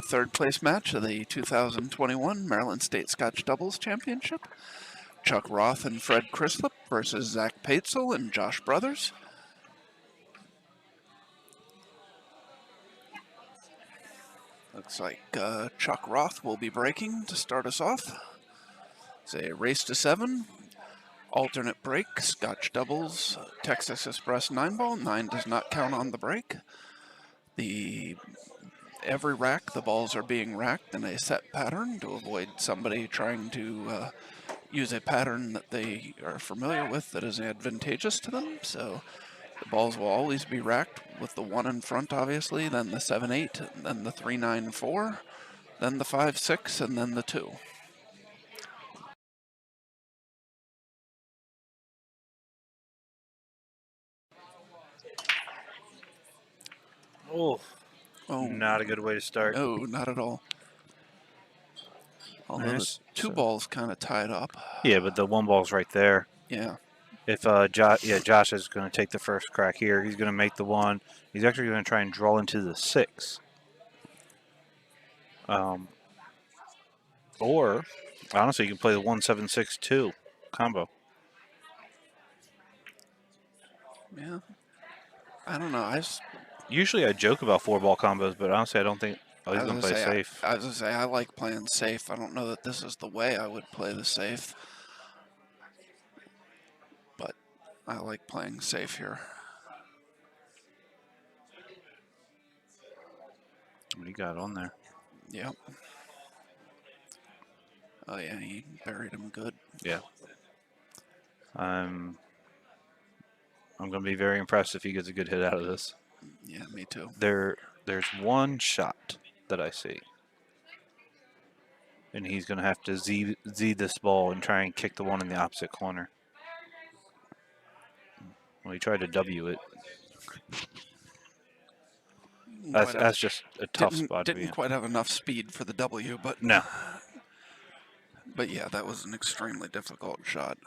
third place match of the 2021 Maryland State Scotch Doubles Championship. Chuck Roth and Fred Crislip versus Zach Paitsel and Josh Brothers. Looks like Chuck Roth will be breaking to start us off. It's a race to 7. Alternate break, Scotch doubles, Texas Express 9-ball. 9 does not count on the break. Every rack, the balls are being racked in a set pattern to avoid somebody trying to use a pattern that they are familiar with that is advantageous to them. So the balls will always be racked with the 1 in front, obviously, then the 7-8, then the 3-9-4, then the 5-6, and then the 2. Oh, not a good way to start. No, not at all. Although the 2 balls kind of tied up. Yeah, but the 1 ball's right there. Yeah. If Josh is going to take the first crack here. He's going to make the 1. He's actually going to try and draw into the 6. Or honestly, you can play the 1-7-6-2 combo. Yeah. I don't know. Usually I joke about 4-ball combos, but honestly, I don't think he's going to play safe. I was going to say, I like playing safe. I don't know that this is the way I would play the safe. But I like playing safe here. What do you got on there? Yep. Oh, yeah, he buried him good. Yeah. I'm going to be very impressed if he gets a good hit out of this. Yeah, me too. There's 1 shot that I see. And he's going to have to Z this ball and try and kick the 1 in the opposite corner. Well, he tried to W it. That's just a tough spot to be in. Didn't quite have enough speed for the W, but... No. But yeah, that was an extremely difficult shot.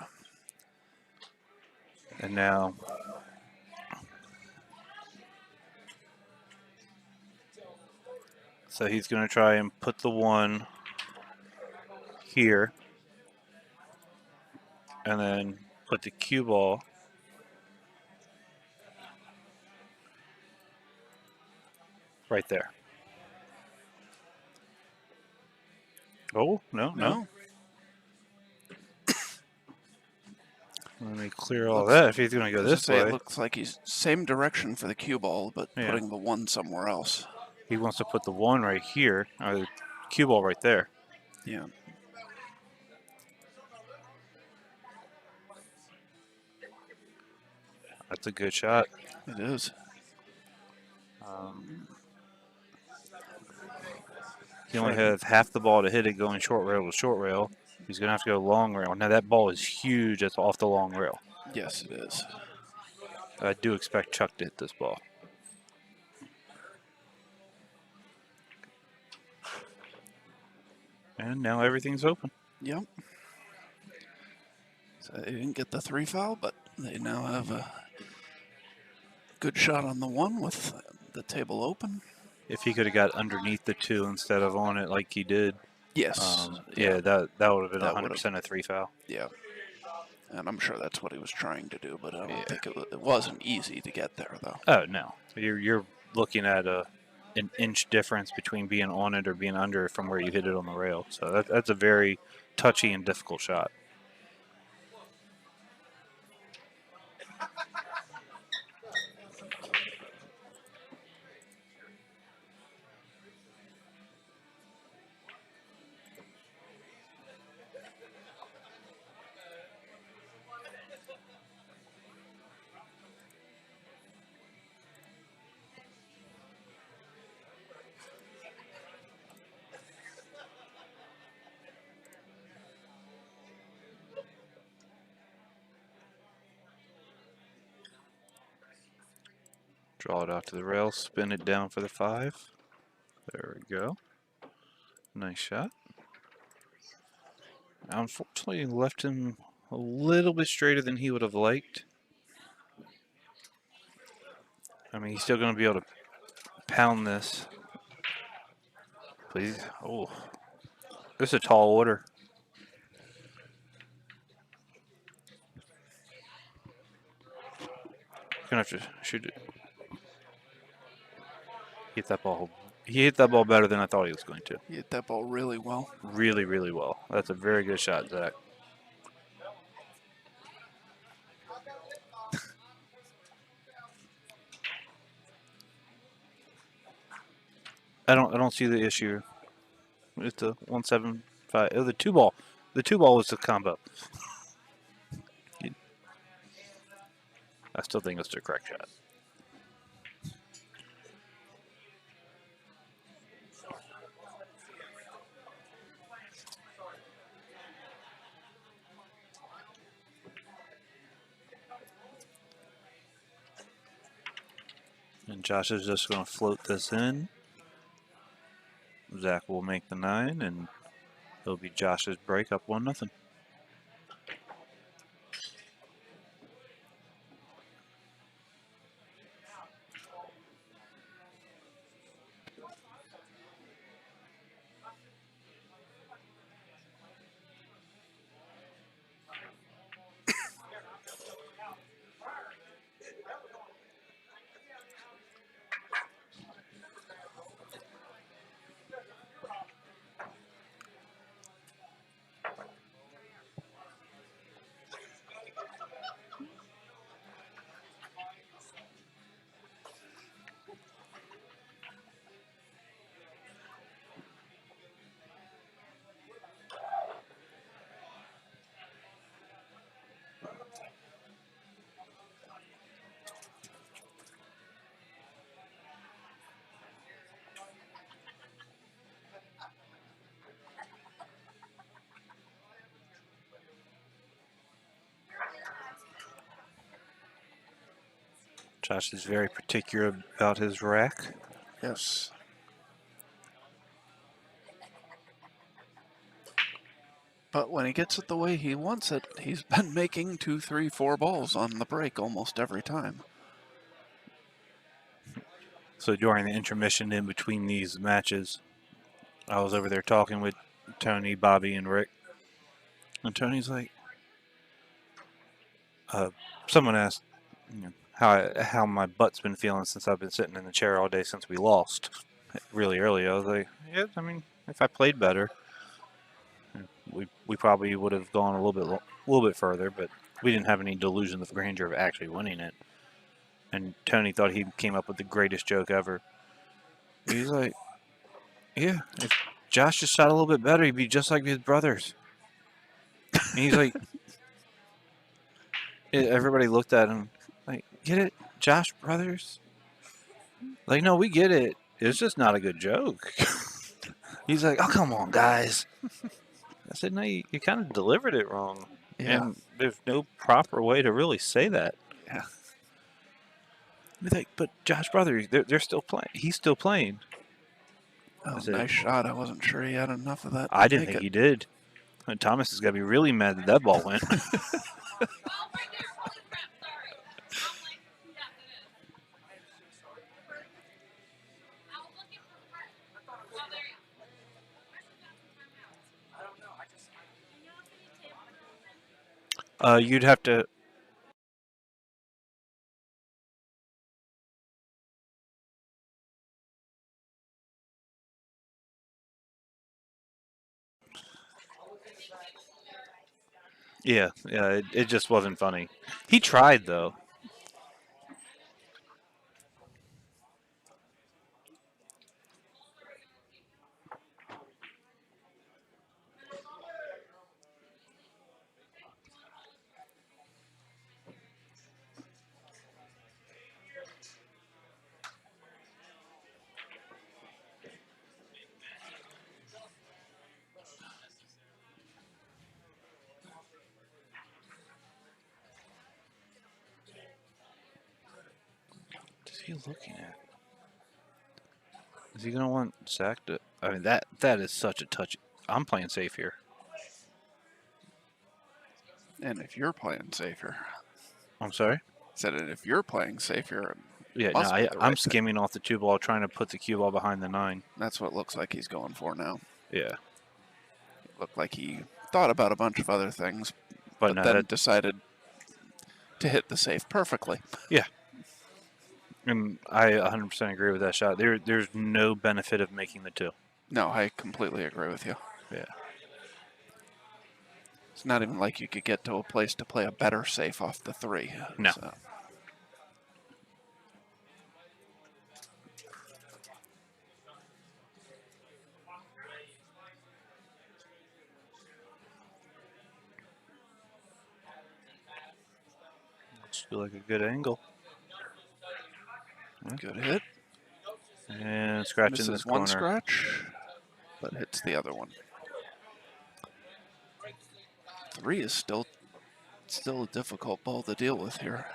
And now... So he's going to try and put the 1 here. And then put the cue ball right there. Oh, no. Let me clear all that if he's going to go this way. It looks like he's same direction for the cue ball, but putting the 1 somewhere else. He wants to put the 1 right here, or the cue ball right there. Yeah. That's a good shot. It is. He only has half the ball to hit it going short rail to short rail. He's going to have to go long rail. Now that ball is huge. It's off the long rail. Yes, it is. I do expect Chuck to hit this ball. And now everything's open. Yep. So they didn't get the 3 foul, but they now have a good shot on the 1 with the table open. If he could have got underneath the 2 instead of on it like he did. Yes. Yeah, that would have been 100% a 3 foul. Yeah. And I'm sure that's what he was trying to do, but I don't think it wasn't easy to get there, though. Oh, no. You're looking at an inch difference between being on it or being under from where you hit it on the rail. So that's a very touchy and difficult shot. Draw it out to the rail, spin it down for the 5. There we go. Nice shot. Unfortunately, left him a little bit straighter than he would have liked. I mean, he's still going to be able to pound this. Please. Oh, this is a tall order. Gonna have to shoot it. Hit that ball. He hit that ball better than I thought he was going to. He hit that ball really well. Really, really well. That's a very good shot, Zach. I don't see the issue. It's a 175. Oh, the two ball. The two ball was the combo. I still think it's the correct shot. And Josh is just going to float this in. Zach will make the 9, and it'll be Josh's break up 1-0. Josh is very particular about his rack. Yes. But when he gets it the way he wants it, he's been making 2, 3, 4 balls on the break almost every time. So during the intermission in between these matches, I was over there talking with Tony, Bobby, and Rick. And Tony's like, someone asked, you know, how my butt's been feeling since I've been sitting in the chair all day since we lost really early. I was like, yeah, I mean, if I played better, we probably would have gone a little bit further, but we didn't have any delusion of grandeur of actually winning it. And Tony thought he came up with the greatest joke ever. He's like, yeah, if Josh just shot a little bit better, he'd be just like his brothers. And he's like, everybody looked at him like, get it, Josh brothers? Like, no, we get it. It's just not a good joke. He's like, oh, come on, guys. I said, no, you kind of delivered it wrong. Yeah. And there's no proper way to really say that. Yeah. He's like, but Josh brothers, they're still playing. He's still playing. Oh, said, nice shot. I wasn't sure he had enough of that. I didn't think he did. And Thomas is going to be really mad that ball went. You'd have to. Yeah, it just wasn't funny. He tried, though. What is he looking at? Is he going to want Zach to... I mean, that is such a touch. I'm playing safe here. And if you're playing safer. I'm sorry? Said it, if you're playing safer, Yeah, Must be no, the I'm right thing. skimming off the 2 ball, trying to put the cue ball behind the 9. That's what it looks like he's going for now. Yeah. It looked like he thought about a bunch of other things, But but no, then decided to hit the safe perfectly. yeah. And I 100% agree with that shot. There's no benefit of making the 2. No, I completely agree with you. Yeah. It's not even like you could get to a place to play a better safe off the 3. No. So. Looks like a good angle. Good hit. And scratching Misses this one corner. scratch, but hits the other one. 3 is still a difficult ball to deal with here.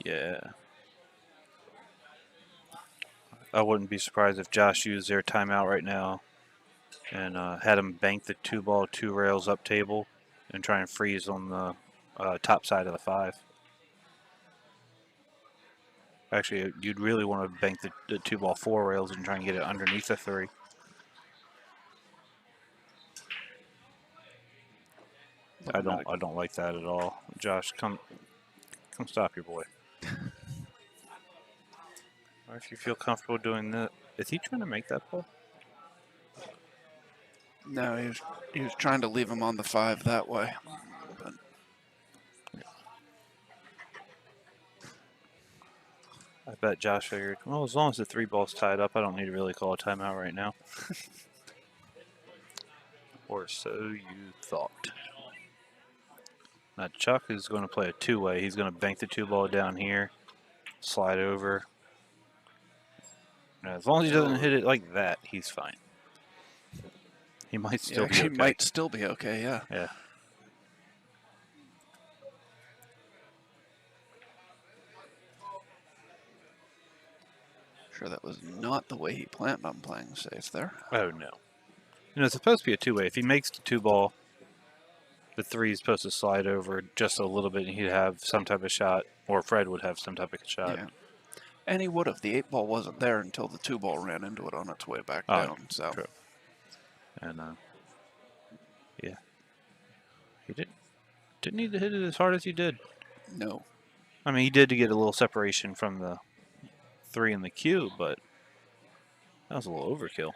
Yeah. I wouldn't be surprised if Josh used their timeout right now and had him bank the 2 ball, 2 rails up table and try and freeze on the top side of the 5. Actually, you'd really want to bank the 2 ball, 4 rails and try and get it underneath the 3. I don't like that at all. Josh, come stop your boy. Or if you feel comfortable doing that, is he trying to make that ball? No, he was trying to leave him on the 5 that way. But I bet Josh figured, well, as long as the 3 ball's tied up, I don't need to really call a timeout right now. Or so you thought. Now Chuck is going to play a 2-way. He's going to bank the 2 ball down here, slide over. Now, as long as he doesn't hit it like that, he's fine. He might still be okay. He might still be okay, yeah. Yeah. Sure, that was not the way he planned on playing safe there. Oh, no. You know, it's supposed to be a 2-way. If he makes the 2 ball, the 3 is supposed to slide over just a little bit and he'd have some type of shot, or Fred would have some type of shot. Yeah. And he would have. The 8 ball wasn't there until the 2 ball ran into it on its way back down. So. True. And, yeah. He didn't need to hit it as hard as he did. No. I mean, he did to get a little separation from the 3 in the queue, but that was a little overkill.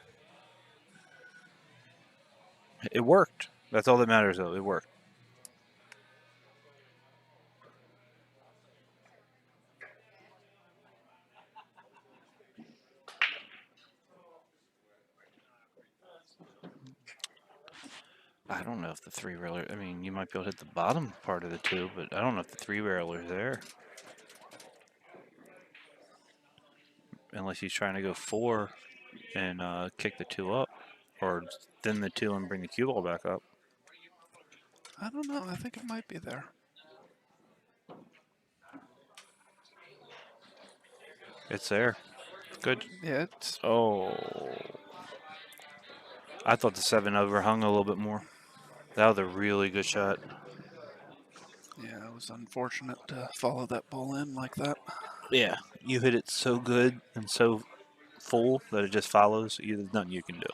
It worked. That's all that matters, though. It worked. I don't know if the 3-railer, I mean, you might be able to hit the bottom part of the 2, but I don't know if the 3-railer's there. Unless he's trying to go 4 and kick the 2 up, or thin the 2 and bring the cue ball back up. I don't know. I think it might be there. It's there. Good. Yeah, it's. Oh. I thought the 7 overhung a little bit more. That was a really good shot. Yeah, it was unfortunate to follow that ball in like that. Yeah, you hit it so good and so full that it just follows. There's nothing you can do.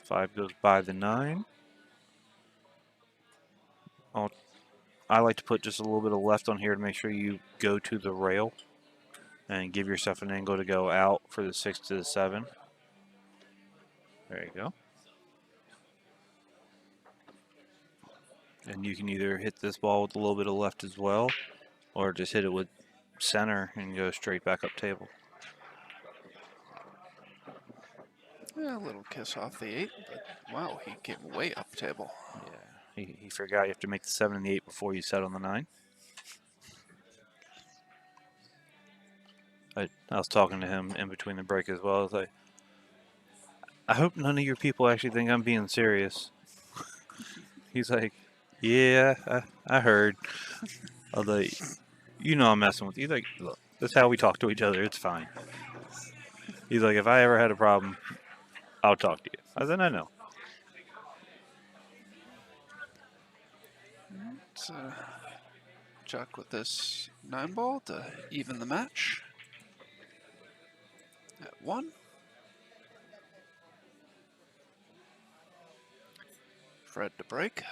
Five goes by the 9. I like to put just a little bit of left on here to make sure you go to the rail and give yourself an angle to go out for the 6 to the 7. There you go. And you can either hit this ball with a little bit of left as well, or just hit it with center and go straight back up table. Yeah, a little kiss off the 8, but wow, he came way up table. Yeah, he forgot you have to make the 7 and the 8 before you set on the 9. I was talking to him in between the break as well. I was like, I hope none of your people actually think I'm being serious. He's like, yeah, I heard. Although, you know I'm messing with you. Like, look, that's how we talk to each other. It's fine. He's like, if I ever had a problem, I'll talk to you. I said, I know. Chuck with this 9-ball to even the match at 1. Fred to break.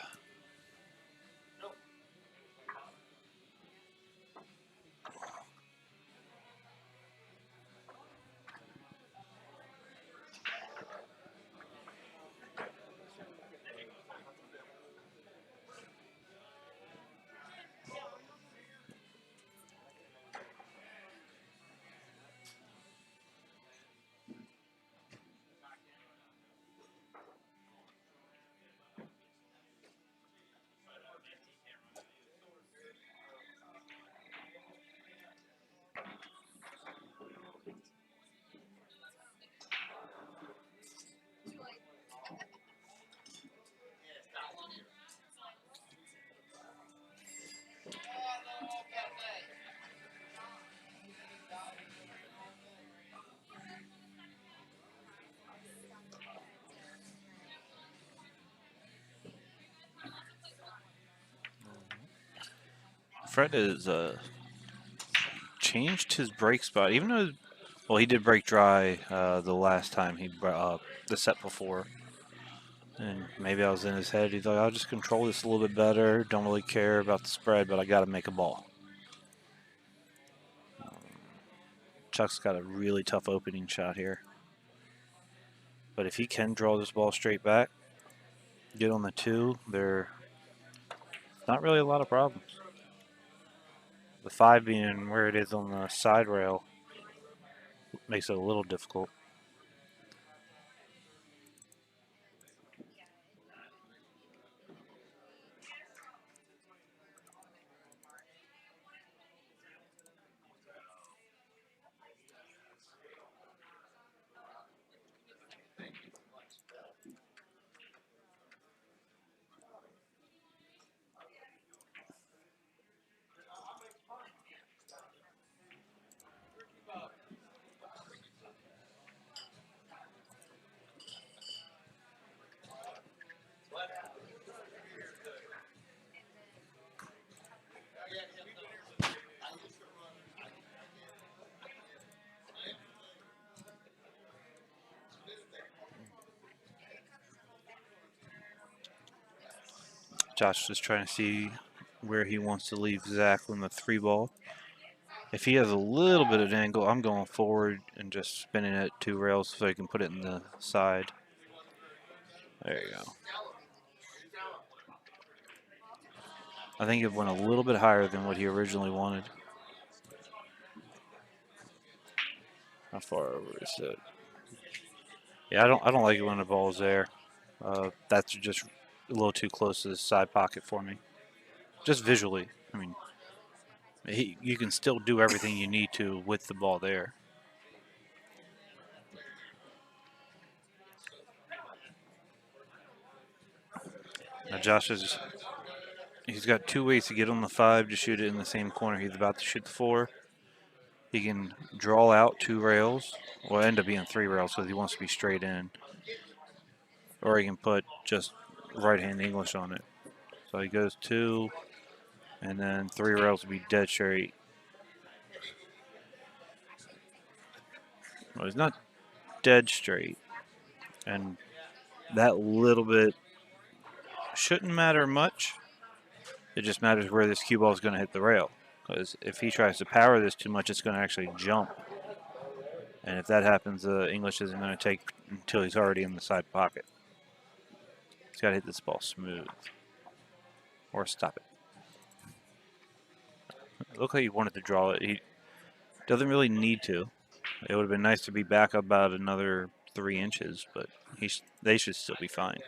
Fred has changed his break spot, even though, well, he did break dry the last time the set before. And maybe I was in his head. He's like, I'll just control this a little bit better. Don't really care about the spread, but I got to make a ball. Chuck's got a really tough opening shot here. But if he can draw this ball straight back, get on the 2, there's not really a lot of problems. The 5 being where it is on the side rail makes it a little difficult. Josh is trying to see where he wants to leave Zach on the 3 ball. If he has a little bit of angle, I'm going forward and just spinning it 2 rails so he can put it in the side. There you go. I think it went a little bit higher than what he originally wanted. How far over is it? Yeah, I don't like it when the ball's there. That's just a little too close to the side pocket for me. Just visually. I mean, you can still do everything you need to with the ball there. Now Josh he's got 2 ways to get on the 5 to shoot it in the same corner he's about to shoot the 4. He can draw out 2 rails, or end up being 3 rails because he wants to be straight in. Or he can put just right-hand English on it. So he goes 2, and then 3 rails will be dead straight. Well, he's not dead straight, and that little bit shouldn't matter much. It just matters where this cue ball is going to hit the rail. Because if he tries to power this too much, it's going to actually jump. And if that happens, English isn't going to take until he's already in the side pocket. He's got to hit this ball smooth. Or stop it. It looked like he wanted to draw it. He doesn't really need to. It would have been nice to be back about another 3 inches, but they should still be fine.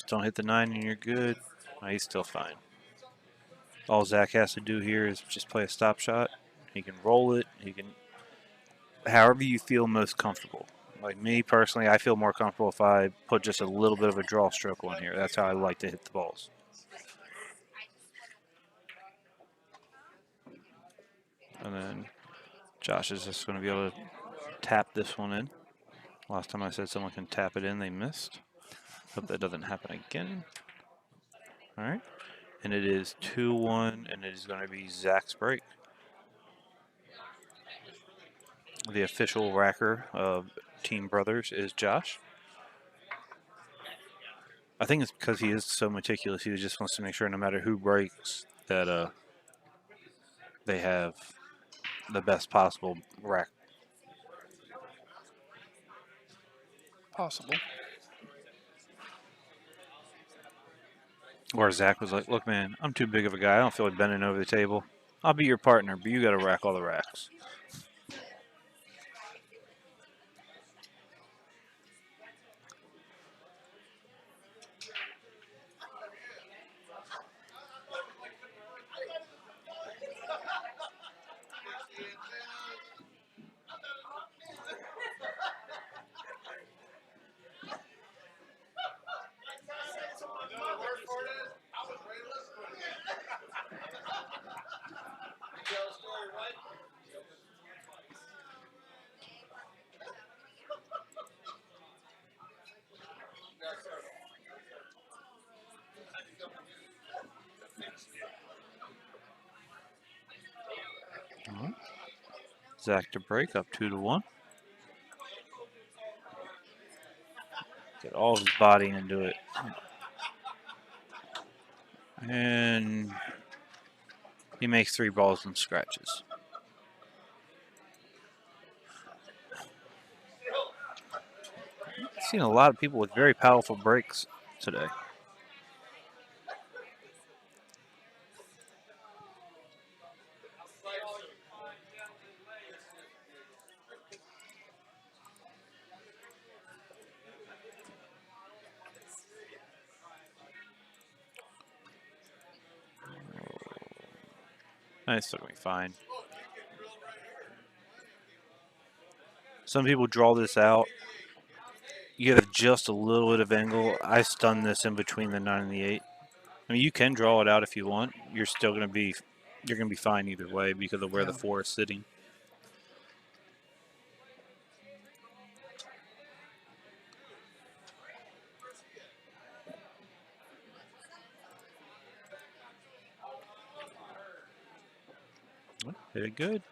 don't hit the 9 and you're good. No, he's still fine. All Zach has to do here is just play a stop shot. He can roll it. He can, however you feel most comfortable. Like me personally, I feel more comfortable if I put just a little bit of a draw stroke on here. That's how I like to hit the balls. And then Josh is just going to be able to tap this one in. Last time I said someone can tap it in, they missed. Hope that doesn't happen again. All right. And it is 2-1, and it is going to be Zach's break. The official racker of Team Brothers is Josh. I think it's because he is so meticulous. He just wants to make sure no matter who breaks that they have the best possible rack. Possible. Where Zach was like, look, man, I'm too big of a guy. I don't feel like bending over the table. I'll be your partner, but you got to rack all the racks. Zach to break up 2-1. Get all his body into it. And he makes 3 balls and scratches. I've seen a lot of people with very powerful breaks today. It's still going to be fine. Some people draw this out. You get just a little bit of angle. I stun this in between the 9 and the 8. I mean, you can draw it out if you want. You're still going to be, you're going to be fine either way because of where the 4 is sitting. Hit it good.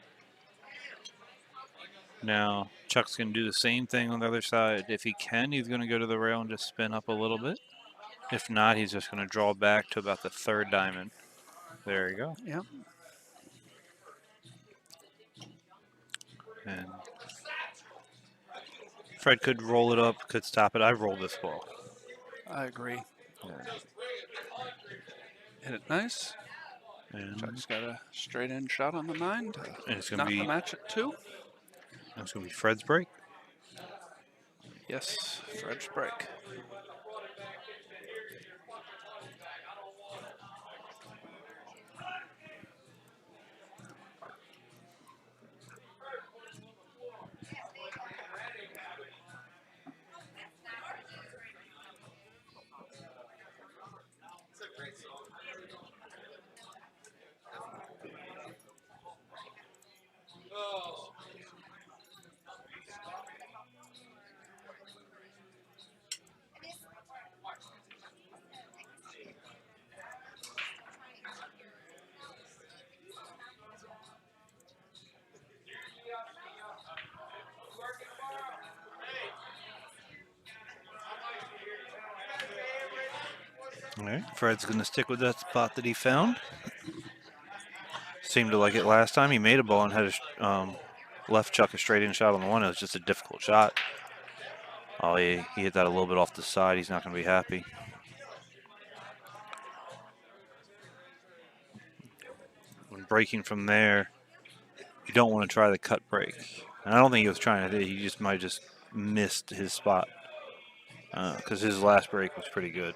Now, Chuck's going to do the same thing on the other side. If he can, he's going to go to the rail and just spin up a little bit. If not, he's just going to draw back to about the 3rd diamond. There you go. Yep. And Fred could roll it up, could stop it. I rolled this ball. I agree. Yeah. Hit it nice. And Chuck's got a straight in shot on the 9 to it's going knock to be the match at 2. It's going to be Fred's break. Yes, Fred's break. All right, Fred's going to stick with that spot that he found. Seemed to like it last time. He made a ball and had a left Chuck a straight in shot on the 1. It was just a difficult shot. Oh, he hit that a little bit off the side. He's not going to be happy. When breaking from there, you don't want to try the cut break. And I don't think he was trying to. He just might have just missed his spot. because his last break was pretty good.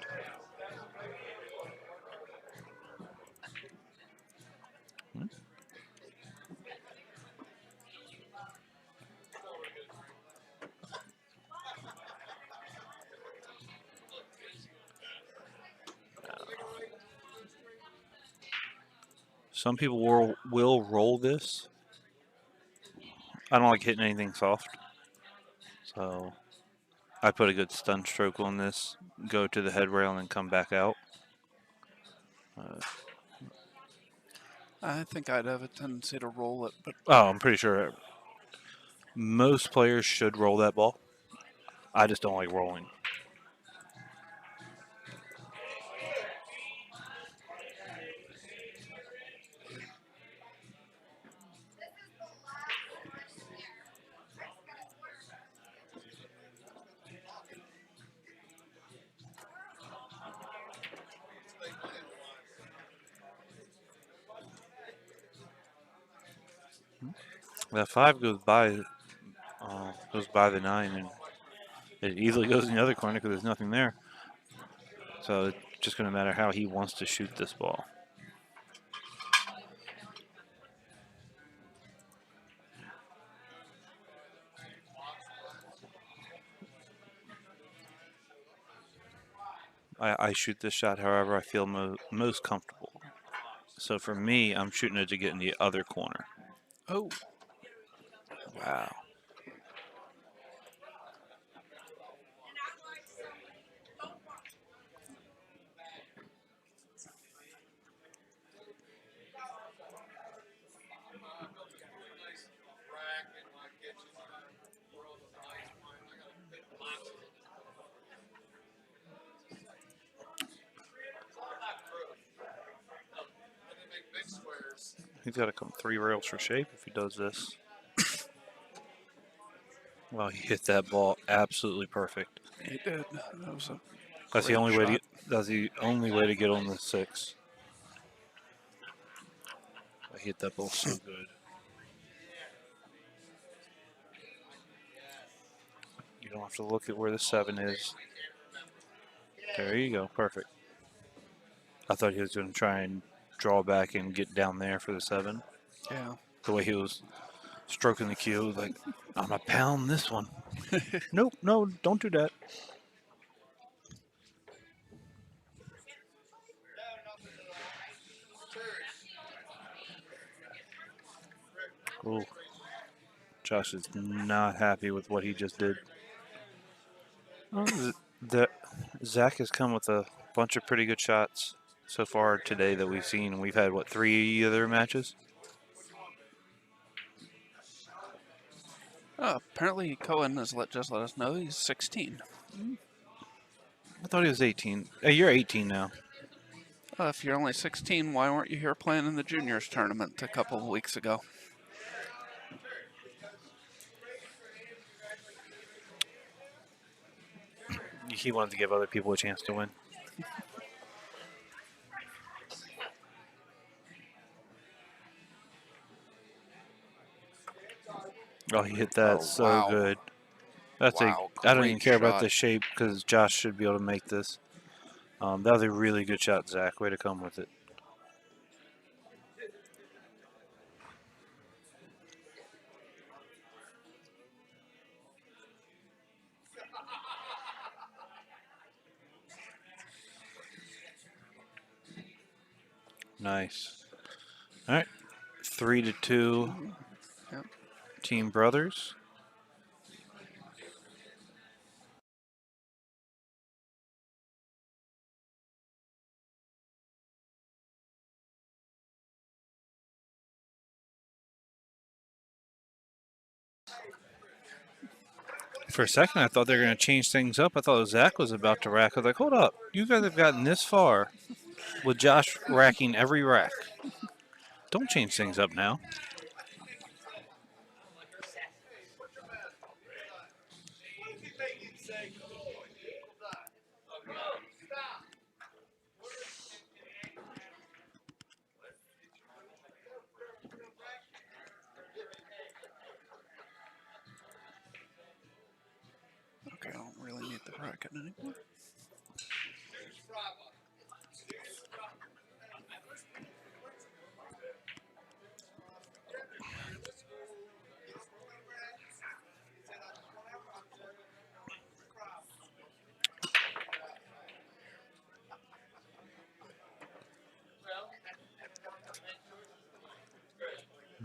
Some people will roll this. I don't like hitting anything soft. So I put a good stun stroke on this, go to the head rail, and then come back out. I think I'd have a tendency to roll it, but Oh, I'm pretty sure most players should roll that ball. I just don't like rolling. That 5 goes by the 9, and it easily goes in the other corner because there's nothing there. So it's just going to matter how he wants to shoot this ball. I shoot this shot however I feel most comfortable. So for me, I'm shooting it to get in the other corner. oh, Wow. He's got to come 3 rails for shape if he does this. Well, he hit that ball absolutely perfect. he did. That was a That's the great only shot. way to that's the only way to get on the 6. I hit that ball so good. You don't have to look at where the 7 is. There you go, perfect. I thought he was going to try and draw back and get down there for the 7. Yeah. The way he was stroking the cue, like, I'm going to pound this one. Nope, no, don't do that. Ooh. Josh is not happy with what he just did. Zach has come with a bunch of pretty good shots so far today that we've seen. We've had, what, 3 other matches? Apparently, Cohen has just let us know he's 16. I thought he was 18. Hey, you're 18 now. If you're only 16, why weren't you here playing in the juniors tournament a couple of weeks ago? He wanted to give other people a chance to win. Oh, he hit that so wow. good. That's Wow, I don't even great care about shot. the shape because Josh should be able to make this. That was a really good shot, Zach. Way to come with it. Nice. All right, 3-2. Yep. Team Brothers. For a second, I thought they were going to change things up. I thought Zach was about to rack. I was like, hold up. You guys have gotten this far with Josh racking every rack. Don't change things up now. Okay, I don't really need the the racket anymore.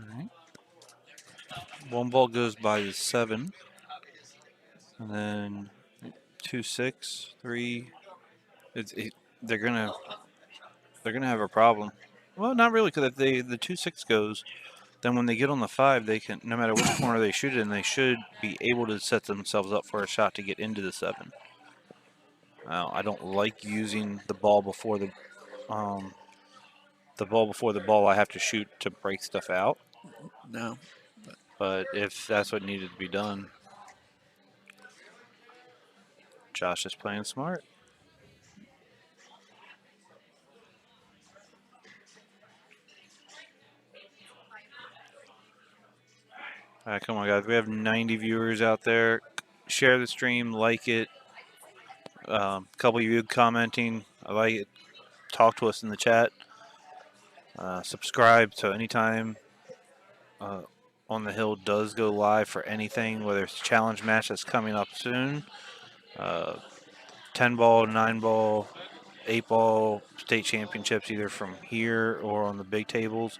All right. One ball goes by the 7. And then 2, 6, 3. They're gonna have a problem. Well, not really, because if the 2, 6 goes, then when they get on the 5, they can, no matter which corner they shoot it in, they should be able to set themselves up for a shot to get into the 7. I don't like using the ball before the ball I have to shoot to break stuff out. No. But if that's what needed to be done, Josh is playing smart. All right, come on, guys. We have 90 viewers out there. Share the stream, like it. A couple of you commenting. I like it. Talk to us in the chat. Subscribe so anytime On the Hill does go live for anything, whether it's a challenge match that's coming up soon, 10 ball, 9 ball, 8 ball state championships, either from here or on the big tables.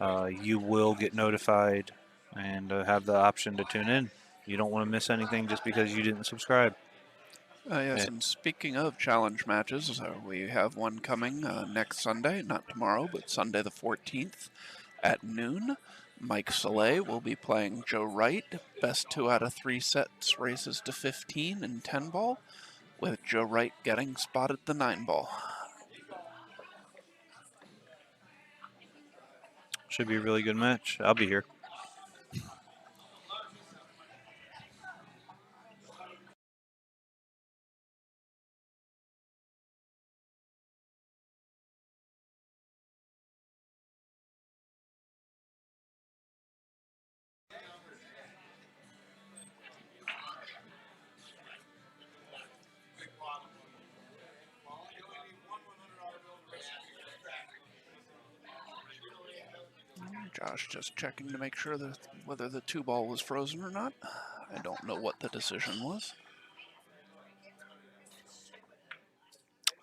You will get notified and have the option to tune in. You don't want to miss anything just because you didn't subscribe. Yes, and speaking of challenge matches, we have one coming next Sunday, not tomorrow, but Sunday the 14th at noon. Mike Soleil will be playing Joe Wright. Best 2 out of 3 sets races to 15 in 10 ball, with Joe Wright getting spotted the 9 ball. Should be a really good match. I'll be here. Josh just checking to make sure that whether the 2 ball was frozen or not. I don't know what the decision was.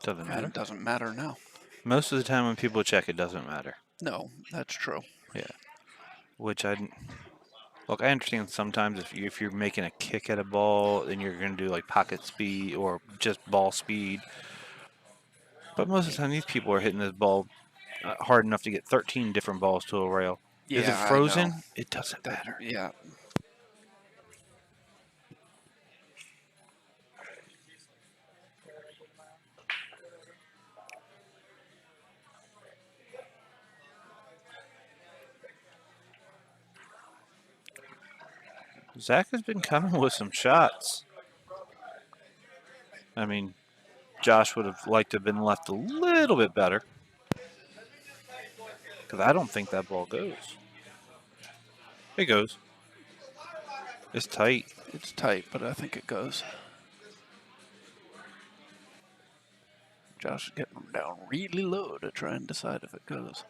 Doesn't matter. It doesn't matter now. Most of the time when people check, it doesn't matter. No, that's true. Yeah. Which I understand sometimes if you're making a kick at a ball, then you're going to do like pocket speed or just ball speed. But most of the time, these people are hitting this ball hard enough to get 13 different balls to a rail. Yeah, Is it frozen? It doesn't matter. Yeah. Zach has been coming with some shots. I mean, Josh would have liked to have been left a little bit better. Because I don't think that ball goes. It goes. It's tight. It's tight, but I think it goes. Josh is getting them down really low to try and decide if it goes.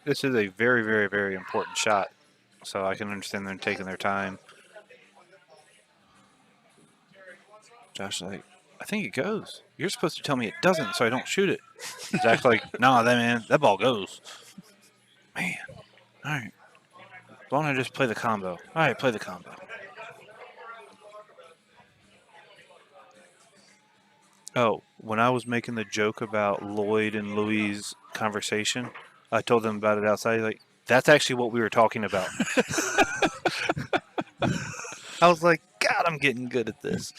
This is a very, very, very important shot. So I can understand them taking their time. Josh is like, I think it goes. You're supposed to tell me it doesn't so I don't shoot it. Zach's like, nah, that ball goes. Man. All right. Why don't I just play the combo? All right, play the combo. Oh, when I was making the joke about Lloyd and Louis' conversation, I told them about it outside. Like, that's actually what we were talking about. I was like, God, I'm getting good at this.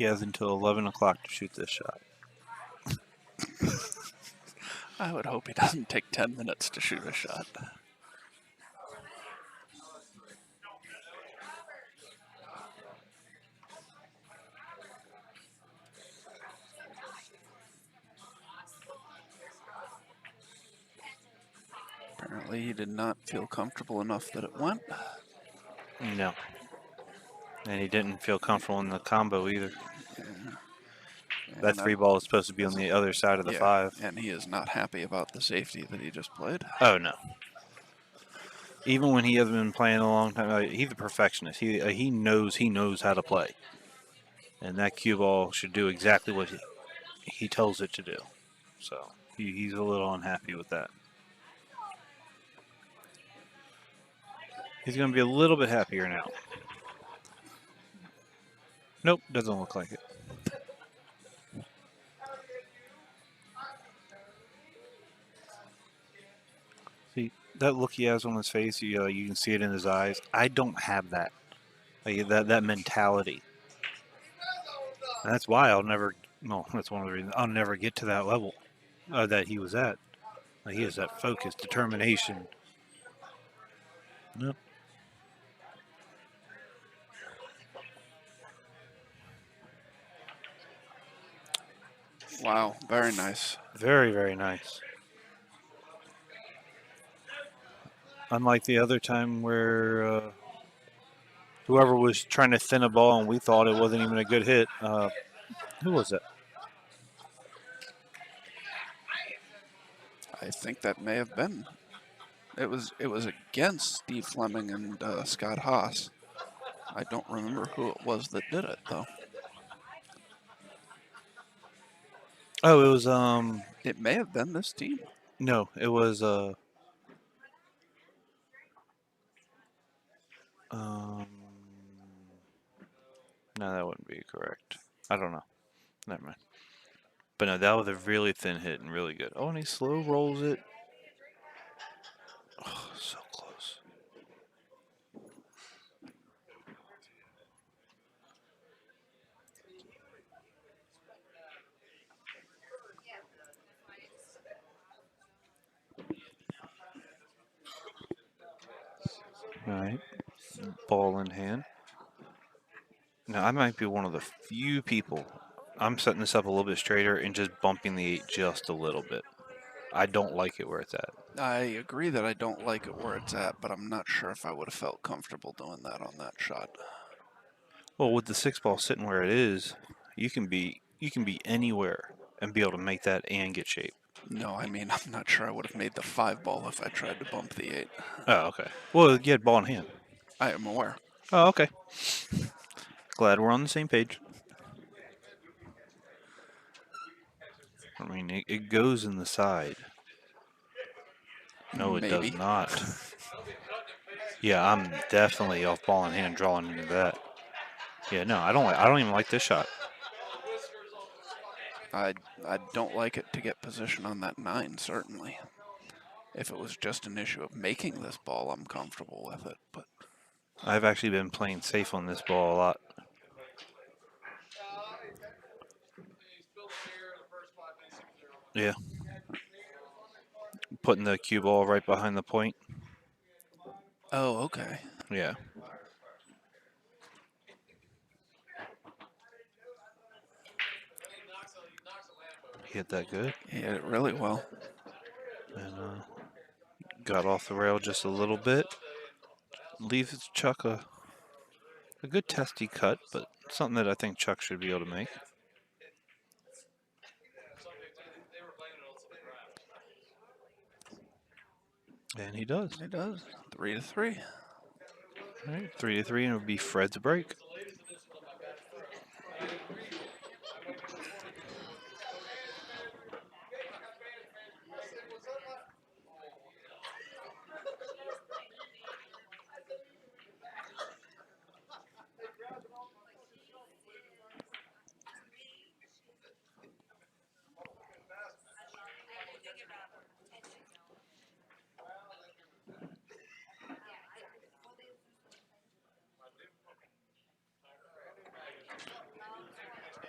He has until 11 o'clock to shoot this shot. I would hope he doesn't take 10 minutes to shoot a shot. Apparently he did not feel comfortable enough that it went. No. And he didn't feel comfortable in the combo either. That 3-ball is supposed to be on the other side of the 5. And he is not happy about the safety that he just played. Oh, no. Even when he hasn't been playing a long time, he's a perfectionist. He knows how to play. And that cue ball should do exactly what he tells it to do. So he's a little unhappy with that. He's going to be a little bit happier now. Nope, doesn't look like it. See, that look he has on his face, you can see it in his eyes. I don't have that. That mentality. And that's why I'll never, well, that's one of the reasons I'll never get to that level that he was at. He has that focus, determination. Nope. Wow, very nice. Very, very nice. Unlike the other time where whoever was trying to thin a ball and we thought it wasn't even a good hit. Who was it? I think that may have been. It was against Steve Fleming and Scott Haas. I don't remember who it was that did it though. Oh, it was It may have been this team. No, it was no, that wouldn't be correct. I don't know. Never mind. But no, that was a really thin hit and really good. Oh, and he slow rolls it. Oh, so close. All right. Ball in hand. Now, I might be one of the few people. I'm setting this up a little bit straighter and just bumping the 8 just a little bit. I don't like it where it's at. I agree that I don't like it where it's at, but I'm not sure if I would have felt comfortable doing that on that shot. Well, with the 6-ball sitting where it is, you can be anywhere and be able to make that and get shape. No, I mean, I'm not sure I would have made the 5-ball if I tried to bump the 8. Oh, okay. Well, you had ball in hand. I am aware. Oh, okay. Glad we're on the same page. I mean, it goes in the side. No, it Maybe. does not. Yeah, I'm definitely off ball in hand drawing into that. Yeah, no, I don't even like this shot. I don't like it to get position on that 9, certainly. If it was just an issue of making this ball, I'm comfortable with it, but I've actually been playing safe on this ball a lot. Yeah. Putting the cue ball right behind the point. oh, okay. Yeah. He hit that good. He hit it really well. And got off the rail just a little bit. Leaves Chuck a good testy cut, but something that I think Chuck should be able to make. And he does. He does. 3-3. All right, 3-3, and it would be Fred's break.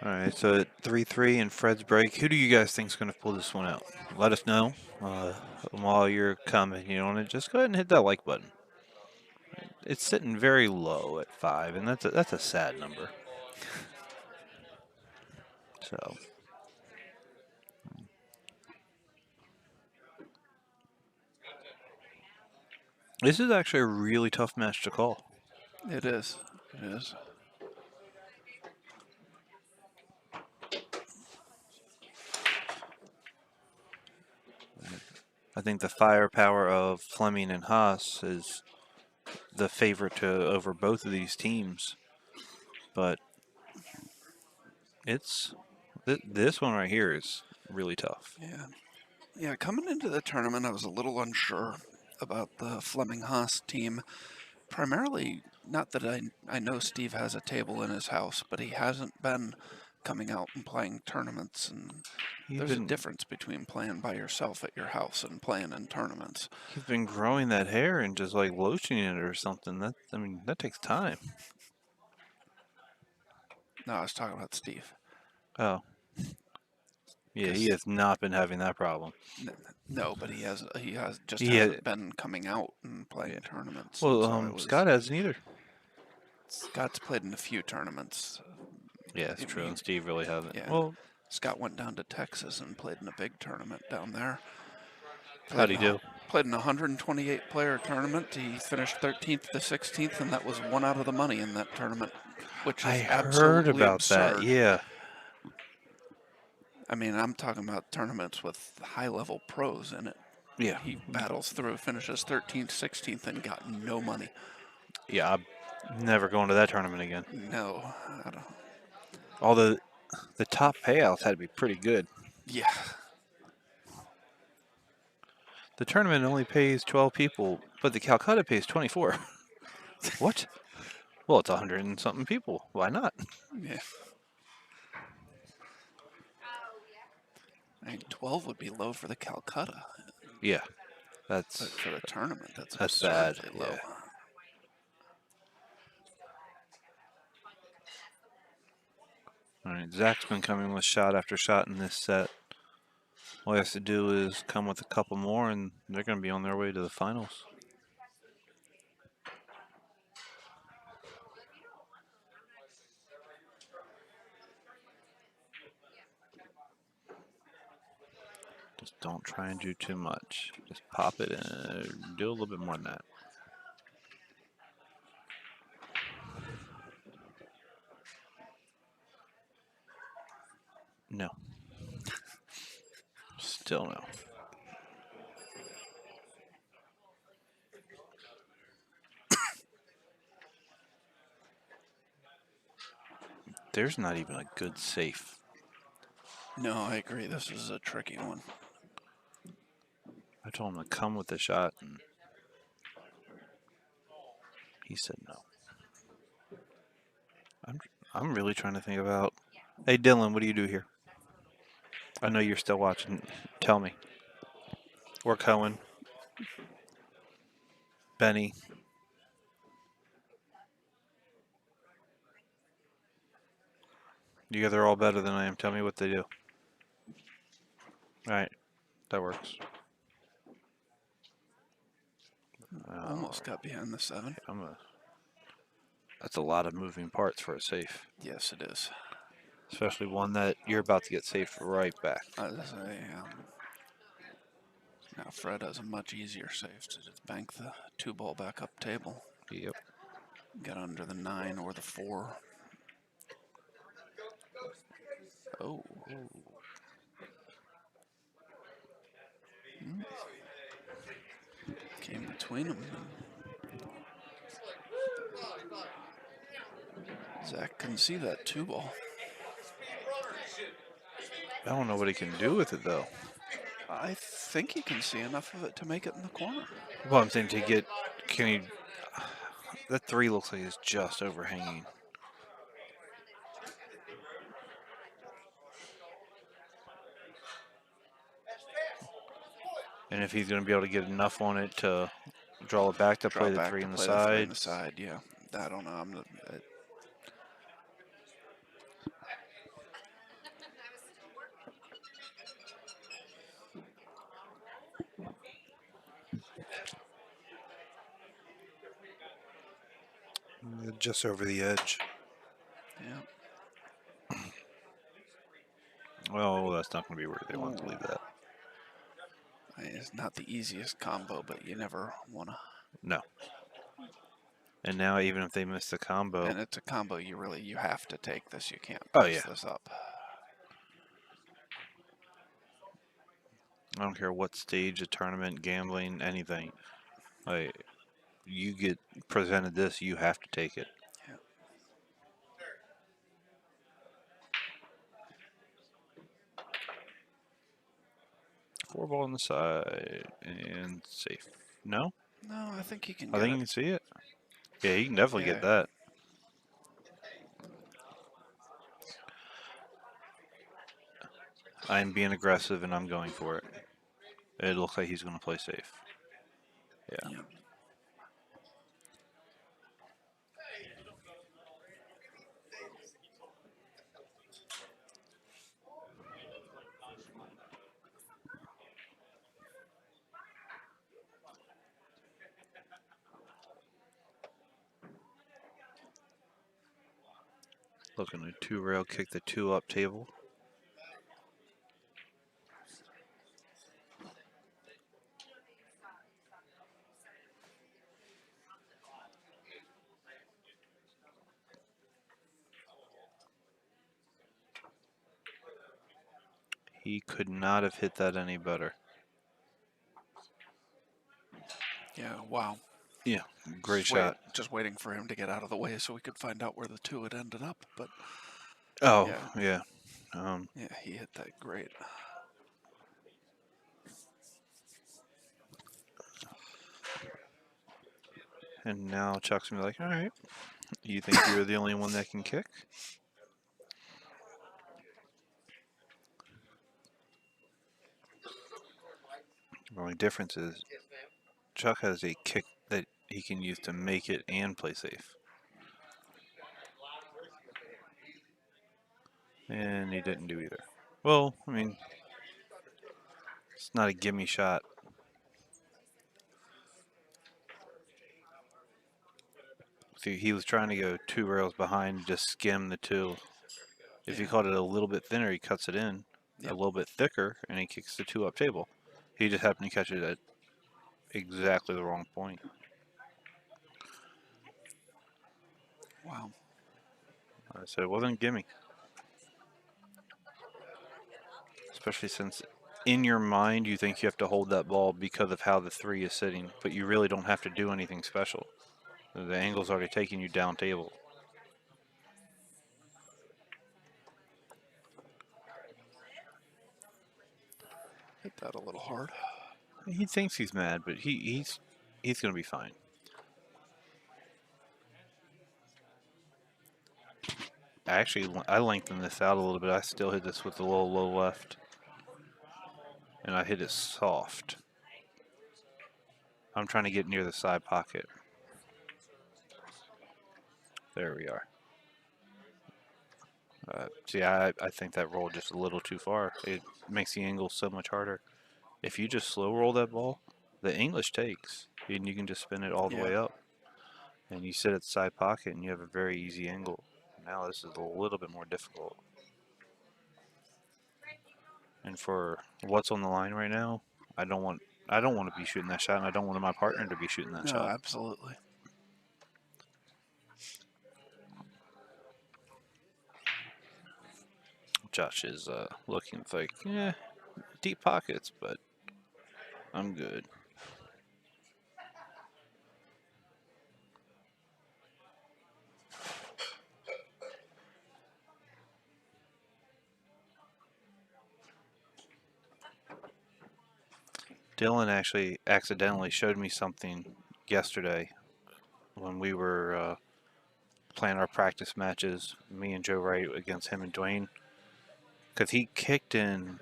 All right, so at 3-3 and Fred's break, who do you guys think is going to pull this one out? Let us know while you're commenting on it. Just go ahead and hit that like button. It's sitting very low at 5, and that's a sad number. So this is actually a really tough match to call. It is. It is. I think the firepower of Fleming and Haas is the favorite to over both of these teams, but this one right here is really tough. Yeah. Yeah, coming into the tournament, I was a little unsure about the Fleming Haas team. Primarily, not that I know Steve has a table in his house, but he hasn't been coming out and playing tournaments. And there's a difference between playing by yourself at your house and playing in tournaments. He's been growing that hair and just like lotioning it or something. That takes time. No, I was talking about Steve. Oh. Yeah, he has not been having that problem. No, but he hasn't been coming out and playing tournaments. Well, So Scott hasn't either. Scott's played in a few tournaments. Yeah, it's true. And Steve really hasn't. Yeah. Well, Scott went down to Texas and played in a big tournament down there. How'd he do? Played in a 128-player tournament. He finished 13th to 16th, and that was one out of the money in that tournament, which is absolutely heard about absurd. that. Yeah. I mean, I'm talking about tournaments with high-level pros in it. Yeah. He battles through, finishes 13th, 16th, and got no money. Yeah, I'm never going to that tournament again. No, I don't. Although the top payouts had to be pretty good. Yeah. The tournament only pays 12 people, but the Calcutta pays 24. What? Well, it's 100 and something people. Why not? Yeah. I mean, 12 would be low for the Calcutta. Yeah. But for the tournament, that's bad. Low. Yeah. All right, Zach's been coming with shot after shot in this set. All he has to do is come with a couple more, and they're going to be on their way to the finals. Just don't try and do too much. Just pop it and do a little bit more than that. No. Still no. There's not even a good safe. No, I agree. This is a tricky one. I told him to come with the shot, and he said no. I'm really trying to think about. Hey, Dylan, what do you do here? I know you're still watching. Tell me. Or Cohen. Benny. You guys are all better than I am. Tell me what they do. All right. That works. Almost got behind the 7. That's a lot of moving parts for a safe. Yes, it is. Especially one that you're about to get safed right back. Now Fred has a much easier save to just bank the 2-ball back up table. Yep. Get under the 9 or the 4. Oh. Came between them. Zach can see that 2-ball. I don't know what he can do with it, though. I think he can see enough of it to make it in the corner. Well, I'm saying can he, that 3 looks like it's just overhanging. And if he's going to be able to get enough on it to draw it back to play the 3 on the side. Yeah. I don't know. just over the edge. Yeah. Well, that's not going to be where they want to leave that. It's not the easiest combo, but you never want to. No. And now even if they miss the combo, And it's a combo you have to take this. You can't oh pass yeah, this up. I don't care what stage of tournament, gambling, anything. Like, you get presented this, you have to take it. Yeah. 4 ball on the side and safe. No? No, I think he can I get think it. you can see it. Yeah, he can definitely Yeah. get that. I'm being aggressive and I'm going for it. It looks like he's going to play safe. Yeah. Yeah. Looking to 2-rail, kick the 2-up table. He could not have hit that any better. Yeah. Wow. Yeah, great shot. Just waiting for him to get out of the way so we could find out where the 2 had ended up. But Oh, yeah. yeah. Yeah, he hit that great. And now Chuck's going to be like, all right, you think you're the only one that can kick? The only difference is Chuck has a kick that he can use to make it and play safe. And he didn't do either. Well, I mean, it's not a gimme shot. See, he was trying to go 2 rails behind, just skim the 2. If he caught it a little bit thinner, he cuts it in a little bit thicker, and he kicks the 2-up table. He just happened to catch it at exactly the wrong point. Wow. So it wasn't gimme. Especially since in your mind you think you have to hold that ball because of how the 3 is sitting, but you really don't have to do anything special. The angle's already taking you down table. Hit that a little hard. He thinks he's mad, but he's going to be fine. I lengthened this out a little bit. I still hit this with a little low left. And I hit it soft. I'm trying to get near the side pocket. There we are. See, I think that rolled just a little too far. It makes the angle so much harder. If you just slow roll that ball, the English takes, and you can just spin it all the way up. And you sit at the side pocket, and you have a very easy angle. Now this is a little bit more difficult. And for what's on the line right now, I don't want to be shooting that shot, and I don't want my partner to be shooting that shot. No, absolutely. Josh is looking like, deep pockets, but I'm good. Dylan actually accidentally showed me something yesterday when we were playing our practice matches, me and Joe Wright against him and Dwayne, because he kicked in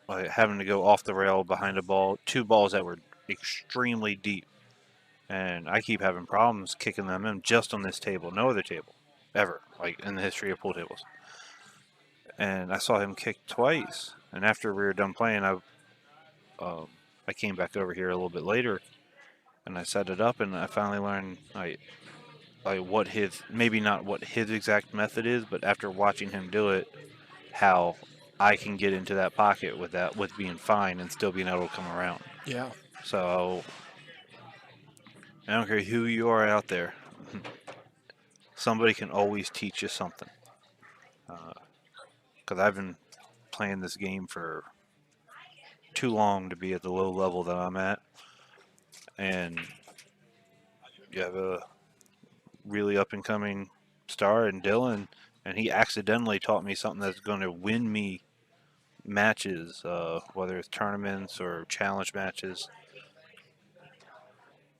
having to go off the rail behind a ball, 2 balls that were extremely deep. And I keep having problems kicking them in just on this table, no other table, ever, like in the history of pool tables. And I saw him kick twice. And after we were done playing, I came back over here a little bit later, and I set it up, and I finally learned like what his, maybe not what his exact method is, but after watching him do it, how I can get into that pocket with that, with being fine and still being able to come around. Yeah. So I don't care who you are out there, somebody can always teach you something. Because I've been playing this game for too long to be at the low level that I'm at, and you have a really up and coming star in Dylan, and he accidentally taught me something that's going to win me matches, whether it's tournaments or challenge matches,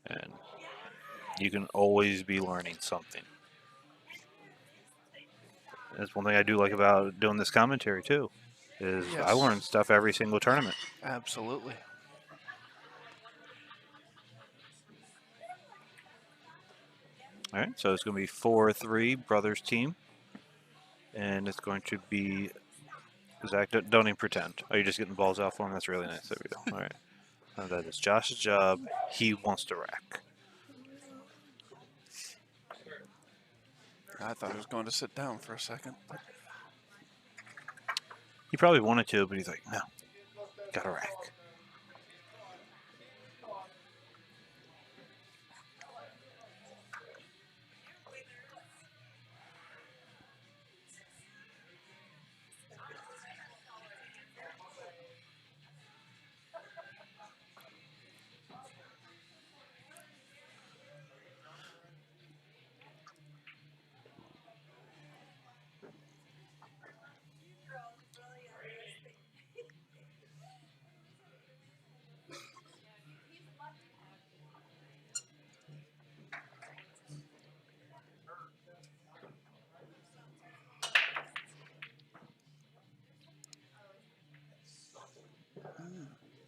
and you can always be learning something. That's one thing I do like about doing this commentary too, is I Yes. learn stuff every single tournament. Absolutely. All right, so it's going to be 4-3 brothers team, and it's going to be Zach. Don't even pretend. Oh, you're just getting the balls out for him. That's really nice. There we go. All right, now that is Josh's job. He wants to rack. I thought he was going to sit down for a second, but He probably wanted to, but he's like, no, gotta rack.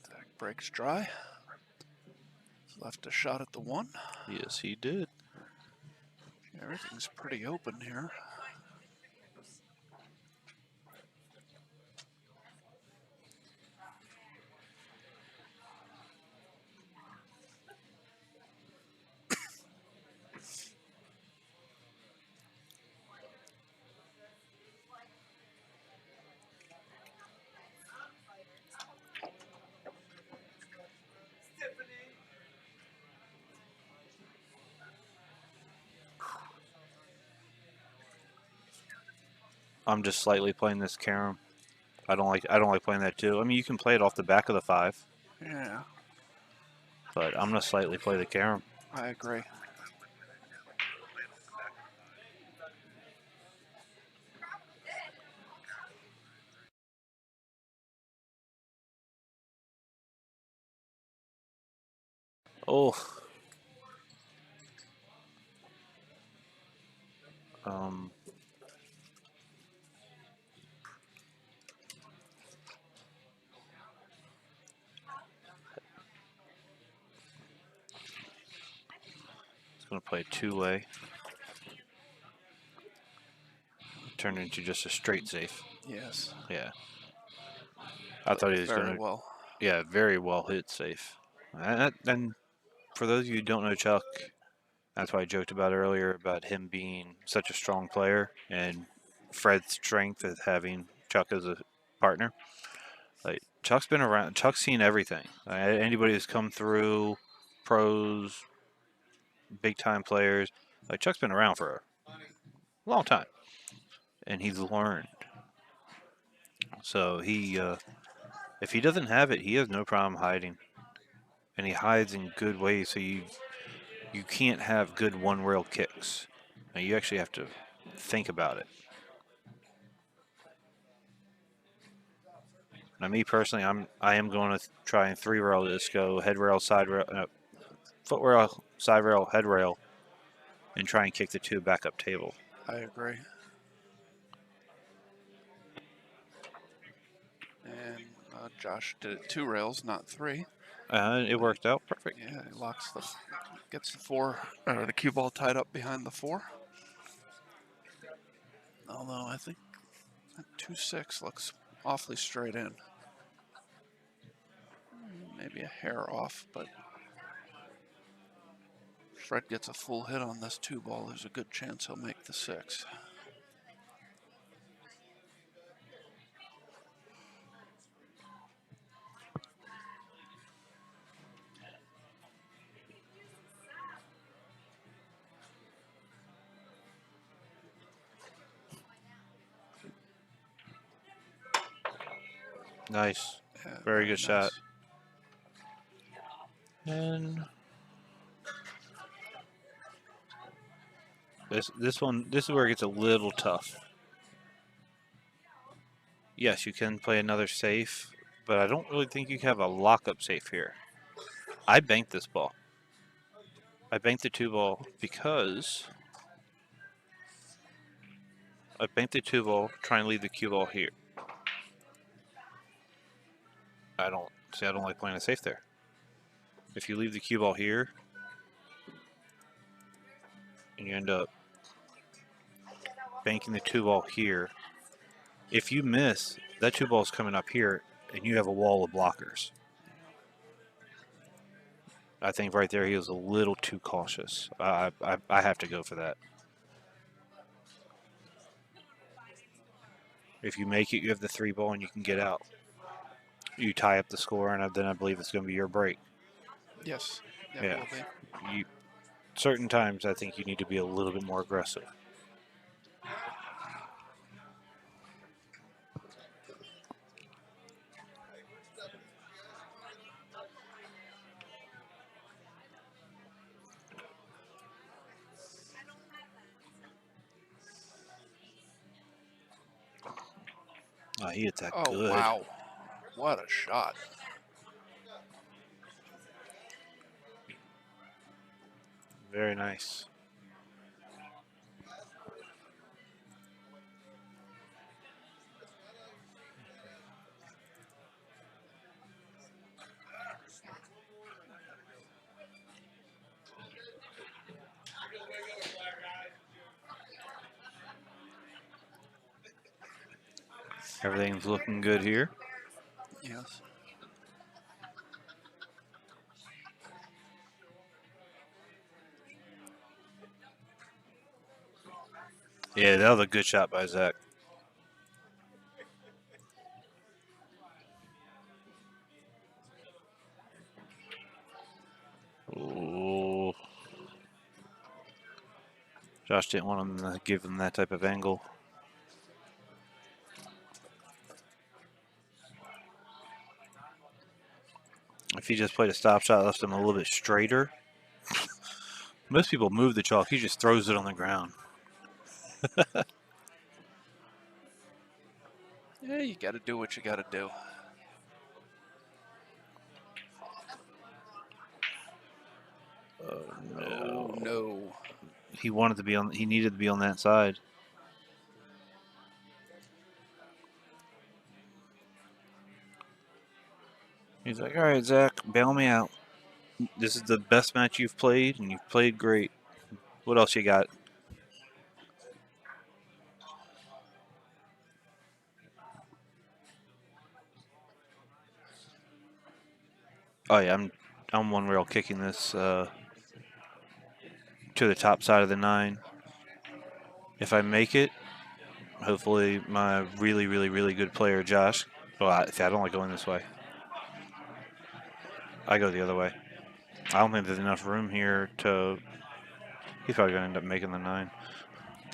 Zach breaks dry. Left a shot at the 1. Yes, he did. Everything's pretty open here. I'm just slightly playing this carom. I don't like playing that too. I mean, you can play it off the back of the 5, Yeah, but I'm gonna slightly play the carom. I agree. Oh. Um. It's gonna play a 2-way. Turn into just a straight safe. Yes. Yeah. I thought he was Very gonna. well. Yeah, very well hit safe. And for those of you who don't know Chuck, that's why I joked about earlier about him being such a strong player and Fred's strength of having Chuck as a partner. Like Chuck's been around. Chuck's seen everything. Anybody who's come through, pros, big time players, like Chuck's been around for a long time, and he's learned. So if he doesn't have it, he has no problem hiding, and he hides in good ways. So you can't have good one rail kicks. Now you actually have to think about it. Now, me personally, I am going to try and 3-rail this, go head rail, side rail, foot rail, side rail, head rail, and try and kick the 2 back up table. I agree. And Josh did it 2 rails, not 3. It worked out perfect. Yeah, he gets the 4, or the cue ball tied up behind the 4. Although I think that 2-6 looks awfully straight in. Maybe a hair off, but Fred gets a full hit on this 2-ball, there's a good chance he'll make the 6. Nice. Yeah, Very good nice. shot. And this is where it gets a little tough. Yes, you can play another safe, but I don't really think you have a lockup safe here. I banked this ball. I banked the 2-ball because I banked the 2-ball, try and leave the cue ball here. I don't like playing a safe there. If you leave the cue ball here, and you end up banking the 2-ball here, if you miss, that 2-ball is coming up here, and you have a wall of blockers. I think right there he was a little too cautious. I have to go for that. If you make it, you have the 3-ball and you can get out. You tie up the score, and then I believe it's going to be your break. Yes, it Yeah. will be. Certain times, I think you need to be a little bit more aggressive. Oh, he hit that good. Oh, wow. What a shot. Very nice. Everything's looking good here. Yes. Yeah, that was a good shot by Zach. Oh. Josh didn't want him to give him that type of angle. If he just played a stop shot, left him a little bit straighter. Most people move the chalk. He just throws it on the ground. Yeah, you got to do what you got to do. Oh no. Oh, no. He wanted to be on. He needed to be on that side. He's like, all right, Zach, bail me out. This is the best match you've played, and you've played great. What else you got? Oh yeah, I'm one rail kicking this to the top side of the 9. If I make it, hopefully my really, really, really good player Josh. Well, I don't like going this way. I go the other way. I don't think there's enough room here to. He's probably gonna end up making the 9.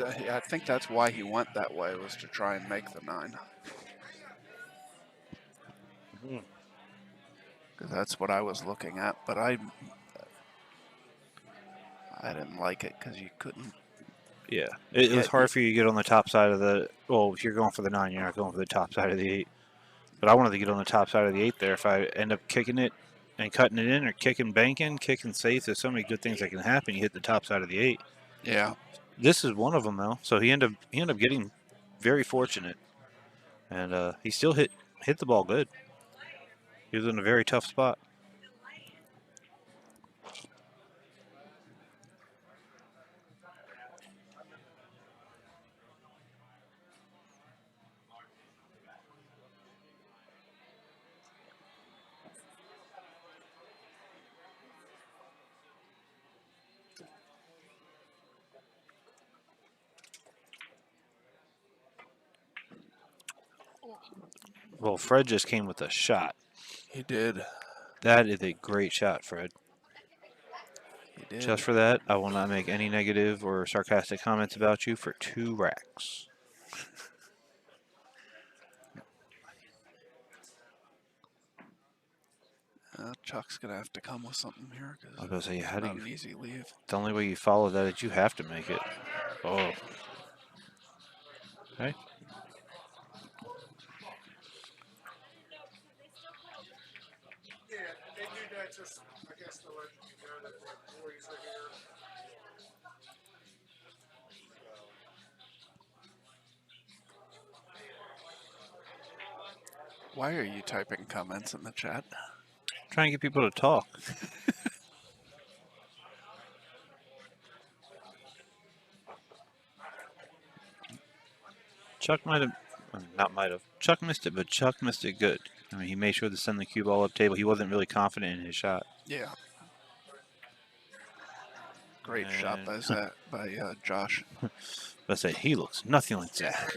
I think that's why he went that way, was to try and make the 9. Because that's what I was looking at, but I didn't like it because you couldn't. Yeah, it was hard for you to get on the top side of the. Well, if you're going for the 9, you're not going for the top side of the 8. But I wanted to get on the top side of the 8 there. If I end up kicking it and cutting it in, or kicking, banking, kicking safe, there's so many good things that can happen. You hit the top side of the 8. Yeah. This is one of them though. So he ended up getting very fortunate, and he still hit the ball good. He was in a very tough spot. Well, Fred just came with a shot. He did. That is a great shot, Fred. He did. Just for that, I will not make any negative or sarcastic comments about you for 2 racks. Chuck's gonna have to come with something here I was because going to say, it's how do not you? an easy leave. The only way you follow that is you have to make it. Oh. Okay. Why are you typing comments in the chat? Trying to get people to talk. Chuck might have, not might have. Chuck missed it, but Chuck missed it good. I mean, he made sure to send the cue ball up table. He wasn't really confident in his shot. Yeah. Great shot by Josh. Let's say he looks nothing like Zach.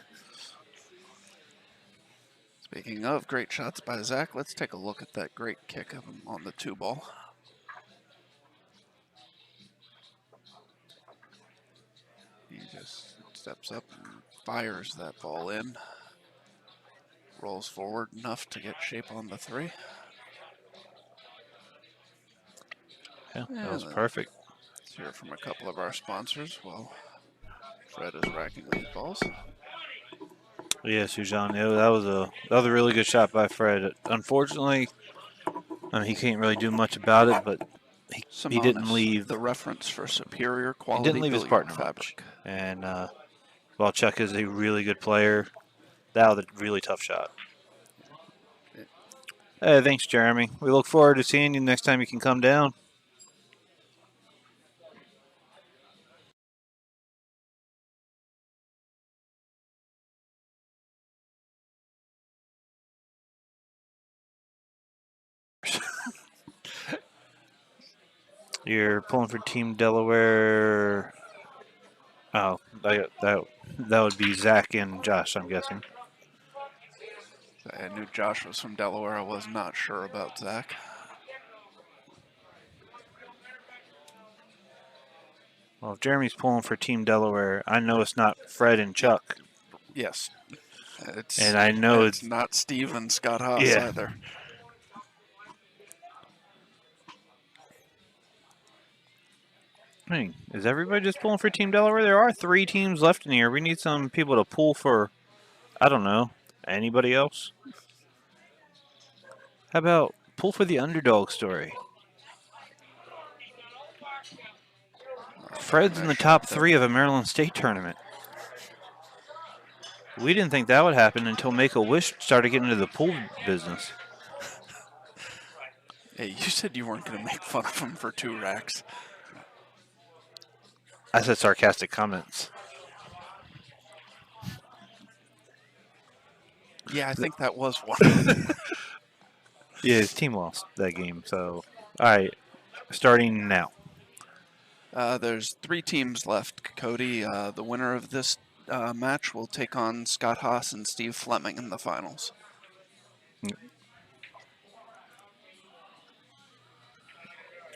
Speaking of great shots by Zach, let's take a look at that great kick of him on the 2-ball. He just steps up and fires that ball in. Rolls forward enough to get shape on the 3. Yeah, that And was perfect. let's hear from a couple of our sponsors while Fred is racking these balls. Yeah, Sujan, that was a really good shot by Fred. Unfortunately, I mean, he can't really do much about it, but he didn't leave. The reference for superior He quality didn't leave his billiard partner fabric. much. And while Chuck is a really good player, that was a really tough shot. Hey, thanks, Jeremy. We look forward to seeing you next time you can come down. You're pulling for Team Delaware. Oh, that would be Zach and Josh, I'm guessing. I knew Josh was from Delaware. I was not sure about Zach. Well, if Jeremy's pulling for Team Delaware, I know it's not Fred and Chuck. Yes. And I know it's not Steve and Scott Haas either. Hey, is everybody just pulling for Team Delaware? There are 3 teams left in here. We need some people to pull for, I don't know, anybody else? How about pull for the underdog story? Fred's in the top 3 of a Maryland State tournament. We didn't think that would happen until Make-A-Wish started getting into the pool business. Hey, you said you weren't going to make fun of him for 2 racks. I said sarcastic comments. Yeah, I think that was one. Yeah, his team lost that game. So, all right, starting now. There's 3 teams left, Cody. The winner of this match will take on Scott Haas and Steve Fleming in the finals.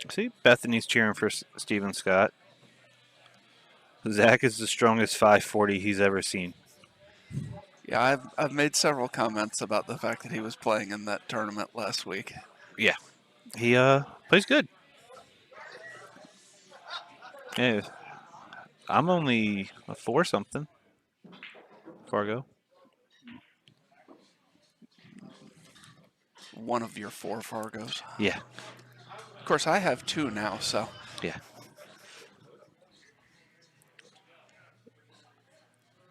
See, Bethany's cheering for Steven Scott. Zach is the strongest 540 he's ever seen. Yeah, I've made several comments about the fact that he was playing in that tournament last week. Yeah, he plays good. Yeah, I'm only a 4 something. Fargo. One of your 4 Fargos. Yeah. Of course, I have 2 now, so. Yeah.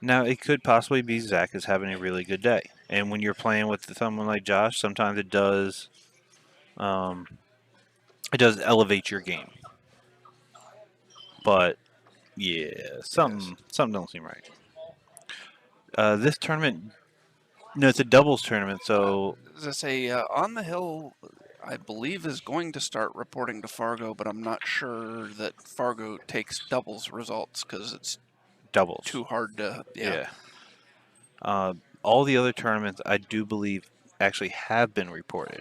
Now, it could possibly be Zach is having a really good day. And when you're playing with someone like Josh, sometimes it does elevate your game. But, yeah, something don't seem right. This tournament, no, it's a doubles tournament, so... As I say, On the Hill, I believe, is going to start reporting to Fargo, but I'm not sure that Fargo takes doubles results because it's doubles. too hard to, Yeah. all the other tournaments, I do believe, actually have been reported.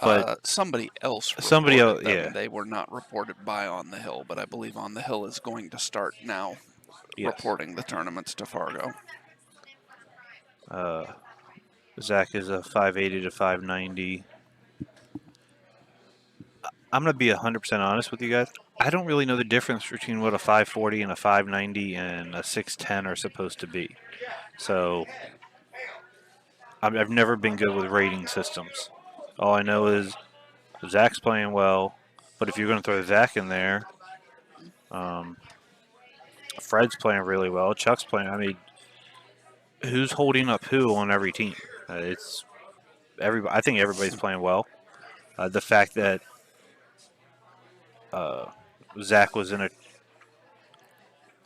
But Somebody else somebody reported else, them. yeah, They were not reported by On the Hill, but I believe On the Hill is going to start now yes. reporting the tournaments to Fargo. Zach is a 580 to 590. I'm going to be 100% honest with you guys. I don't really know the difference between what a 540 and a 590 and a 610 are supposed to be. So I've never been good with rating systems. All I know is Zach's playing well, but if you're going to throw Zach in there, um, Fred's playing really well. Chuck's playing. I mean, who's holding up who on every team? It's everybody. I think everybody's playing well. The fact that uh, Zach was in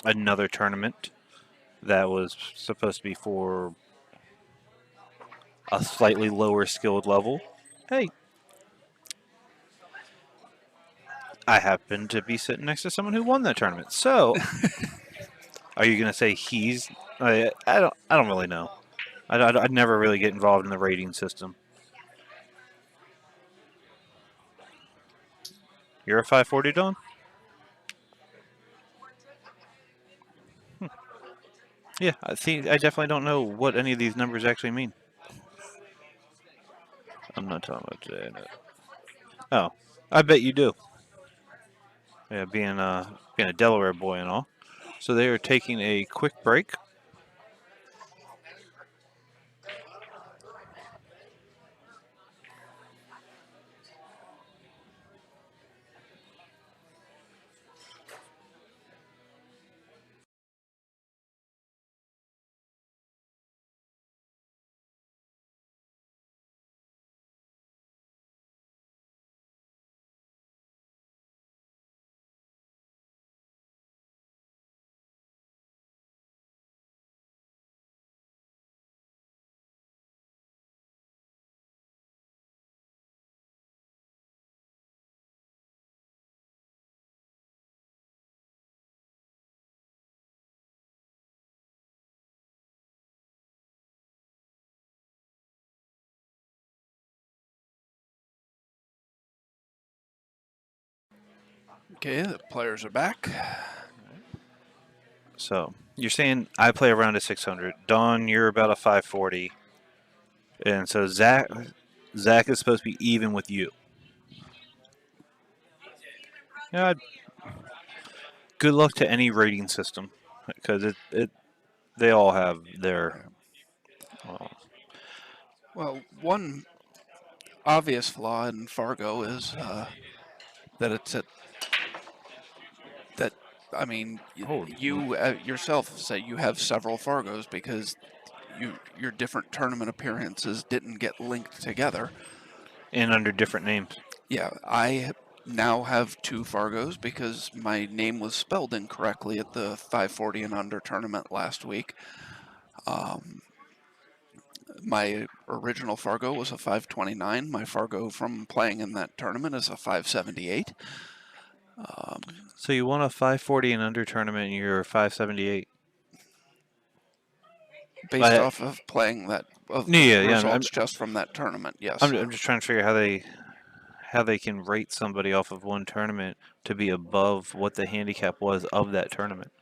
another tournament that was supposed to be for a slightly lower skilled level. Hey, I happen to be sitting next to someone who won that tournament. So, are you going to say he's? I don't. I don't really know. I'd never really get involved in the rating system. You're a 540, Don? Yeah, I see. I definitely don't know what any of these numbers actually mean. I'm not talking about Janet. Oh, I bet you do. Yeah, being a Delaware boy and all. So they are taking a quick break. Okay, the players are back. So you're saying I play around a 600. Don, you're about a 540, and so Zach is supposed to be even with you. Yeah. Good luck to any rating system because they all have their. Well, one obvious flaw in Fargo is that it's at that. I mean, Oh, you yourself say you have several Fargos because your different tournament appearances didn't get linked together. and under different names. Yeah, I now have two Fargos because my name was spelled incorrectly at the 540 and under tournament last week. Um, my original Fargo was a 529. My Fargo from playing in that tournament is a 578. So you won a 540 and under tournament, and you're 578. Based off of playing that, of the Yeah. results just from that tournament, yes. I'm just trying to figure how they can rate somebody off of one tournament to be above what the handicap was of that tournament.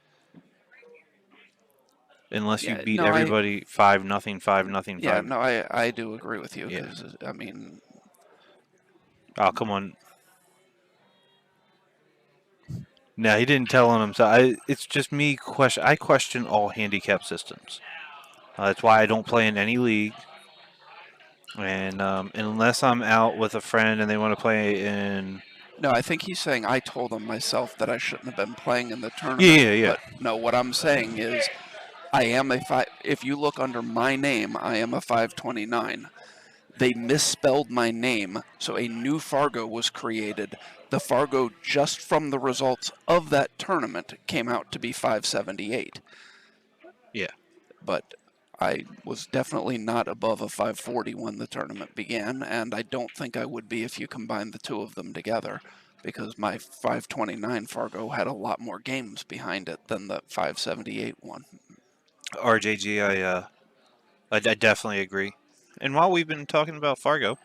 Unless you Yeah, beat no, everybody 5-0, 5-0, yeah, 5. no, I do agree with you Yeah. because I mean, Oh, come on. No, he didn't tell on himself. It's just me question. I question all handicap systems. That's why I don't play in any league. And unless I'm out with a friend and they want to play in. no, I think he's saying I told him myself that I shouldn't have been playing in the tournament. Yeah. But no, what I'm saying is I am a five. If you look under my name, I am a 529. They misspelled my name, so a new Fargo was created. The Fargo just from the results of that tournament came out to be 578. Yeah. But I was definitely not above a 540 when the tournament began, and I don't think I would be if you combine the two of them together, because my 529 Fargo had a lot more games behind it than the 578 one. RJG, I definitely agree. And while we've been talking about Fargo,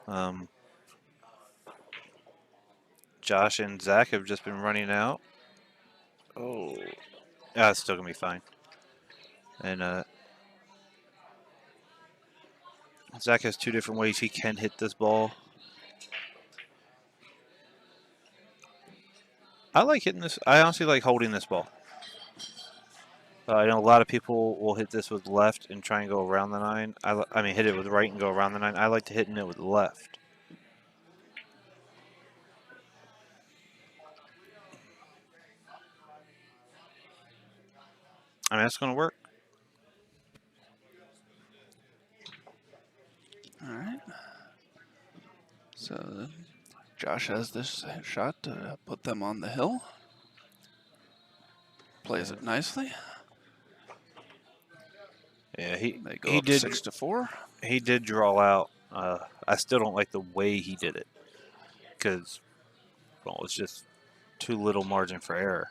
um, Josh and Zach have just been running out. Oh, it's still gonna be fine. And Zach has two different ways he can hit this ball. I like hitting this. I honestly like holding this ball. I know a lot of people will hit this with left and try and go around the 9. I mean, hit it with right and go around the 9. I like to hit it with left. I mean, that's going to work. All right. So Josh has this shot to put them on the hill. Plays it nicely. Yeah, They go he up did 6-4. he did draw out. I still don't like the way he did it because, well, it's just too little margin for error.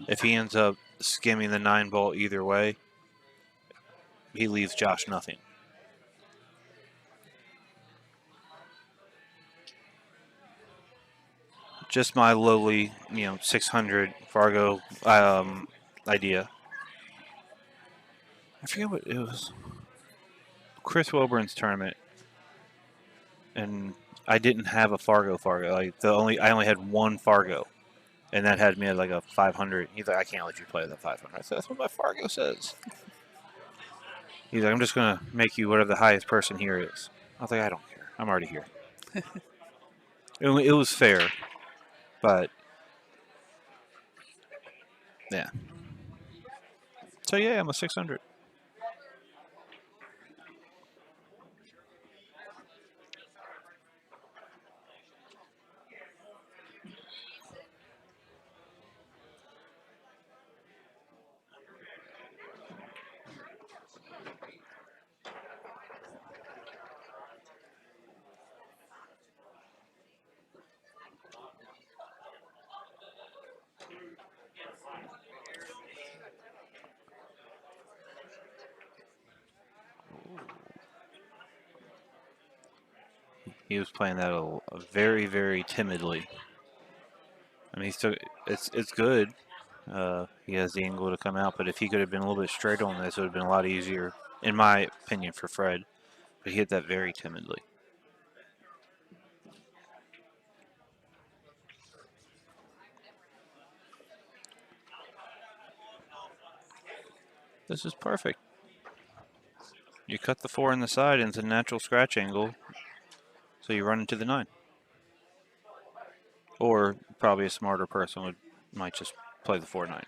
If he ends up skimming the 9 ball either way, he leaves Josh nothing. Just my lowly, 600 Fargo idea. I forget what it was. Chris Wilburn's tournament, and I didn't have a Fargo. Like I only had one Fargo, and that had me at like a 500. He's like, I can't let you play that 500. I said, that's what my Fargo says. He's like, I'm just gonna make you whatever the highest person here is. I was like, I don't care. I'm already here. It was fair, but yeah. So yeah, I'm a 600. He was playing that very, very timidly. I mean, he's still it's good. He has the angle to come out, but if he could have been a little bit straight on this, it would have been a lot easier, in my opinion, for Fred. But he hit that very timidly. This is perfect. You cut the 4 in the side into a natural scratch angle, so you run into the 9. Or probably a smarter person might just play the 4-9.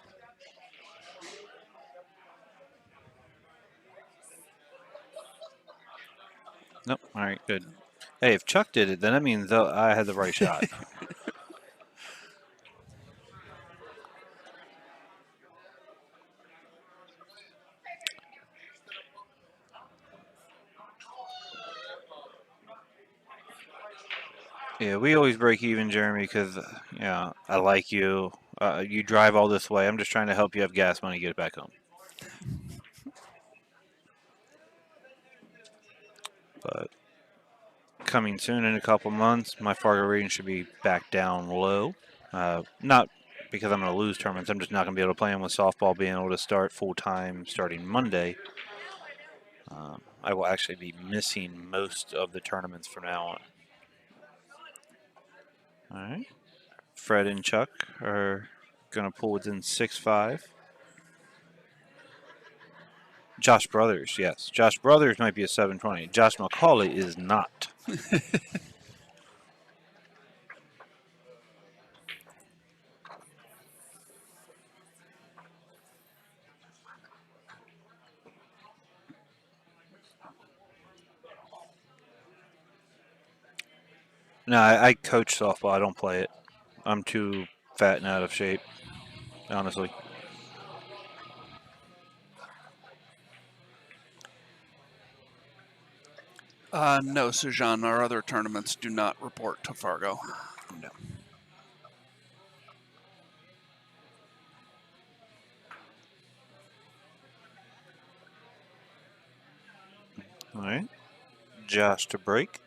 Nope. All right, good. Hey, if Chuck did it, then that means I had the right shot. Yeah, we always break even, Jeremy, because I like you. You drive all this way. I'm just trying to help you have gas money to get back home. But coming soon in a couple months, my Fargo rating should be back down low. Not because I'm going to lose tournaments. I'm just not going to be able to play them with softball being able to start full time starting Monday. I will actually be missing most of the tournaments from now on. All right. Fred and Chuck are going to pull within 6-5. Josh Brothers, yes. Josh Brothers might be a 720. Josh McCauley is not. No, I coach softball. I don't play it. I'm too fat and out of shape, honestly. No, Sujan, our other tournaments do not report to Fargo. No. All right. Josh to break.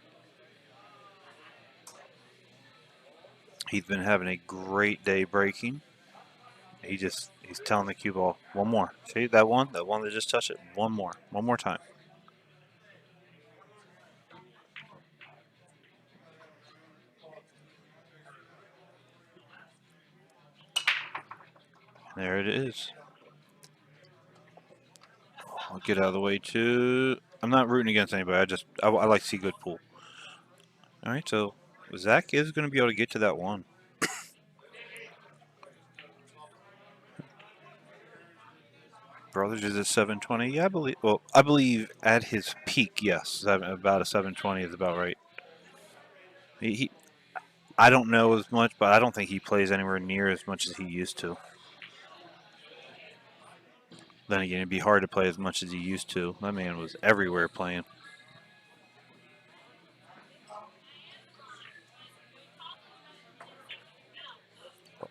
He's been having a great day breaking. He's telling the cue ball, one more. See that one that just touched it? One more time. There it is. I'll get out of the way too. I'm not rooting against anybody. I like to see good pool. All right, so Zach is going to be able to get to that one. Brothers is at 720. Yeah, I believe. Well, I believe at his peak, yes, about a 720 is about right. I don't know as much, but I don't think he plays anywhere near as much as he used to. Then again, it'd be hard to play as much as he used to. That man was everywhere playing.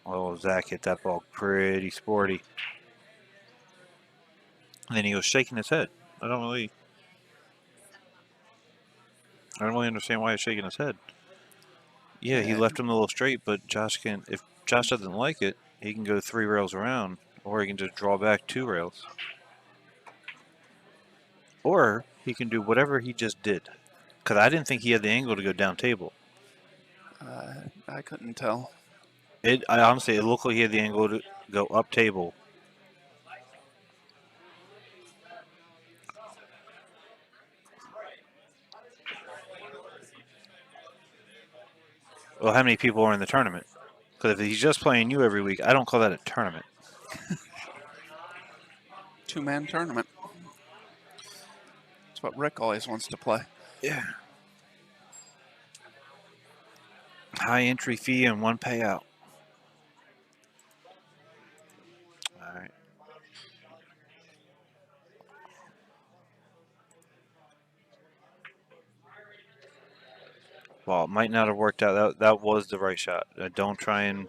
Oh, Zach hit that ball pretty sporty. And then he was shaking his head. I don't really understand why he's shaking his head. Yeah, he left him a little straight, but if Josh doesn't like it, he can go 3 rails around, or he can just draw back 2 rails. Or he can do whatever he just did. Because I didn't think he had the angle to go down table. I couldn't tell. Honestly, it looked like he had the angle to go up table. Well, how many people are in the tournament? Because if he's just playing you every week, I don't call that a tournament. 2-man tournament. That's what Rick always wants to play. Yeah. High entry fee and 1 payout. All right. Well, it might not have worked out. That was the right shot. Don't try and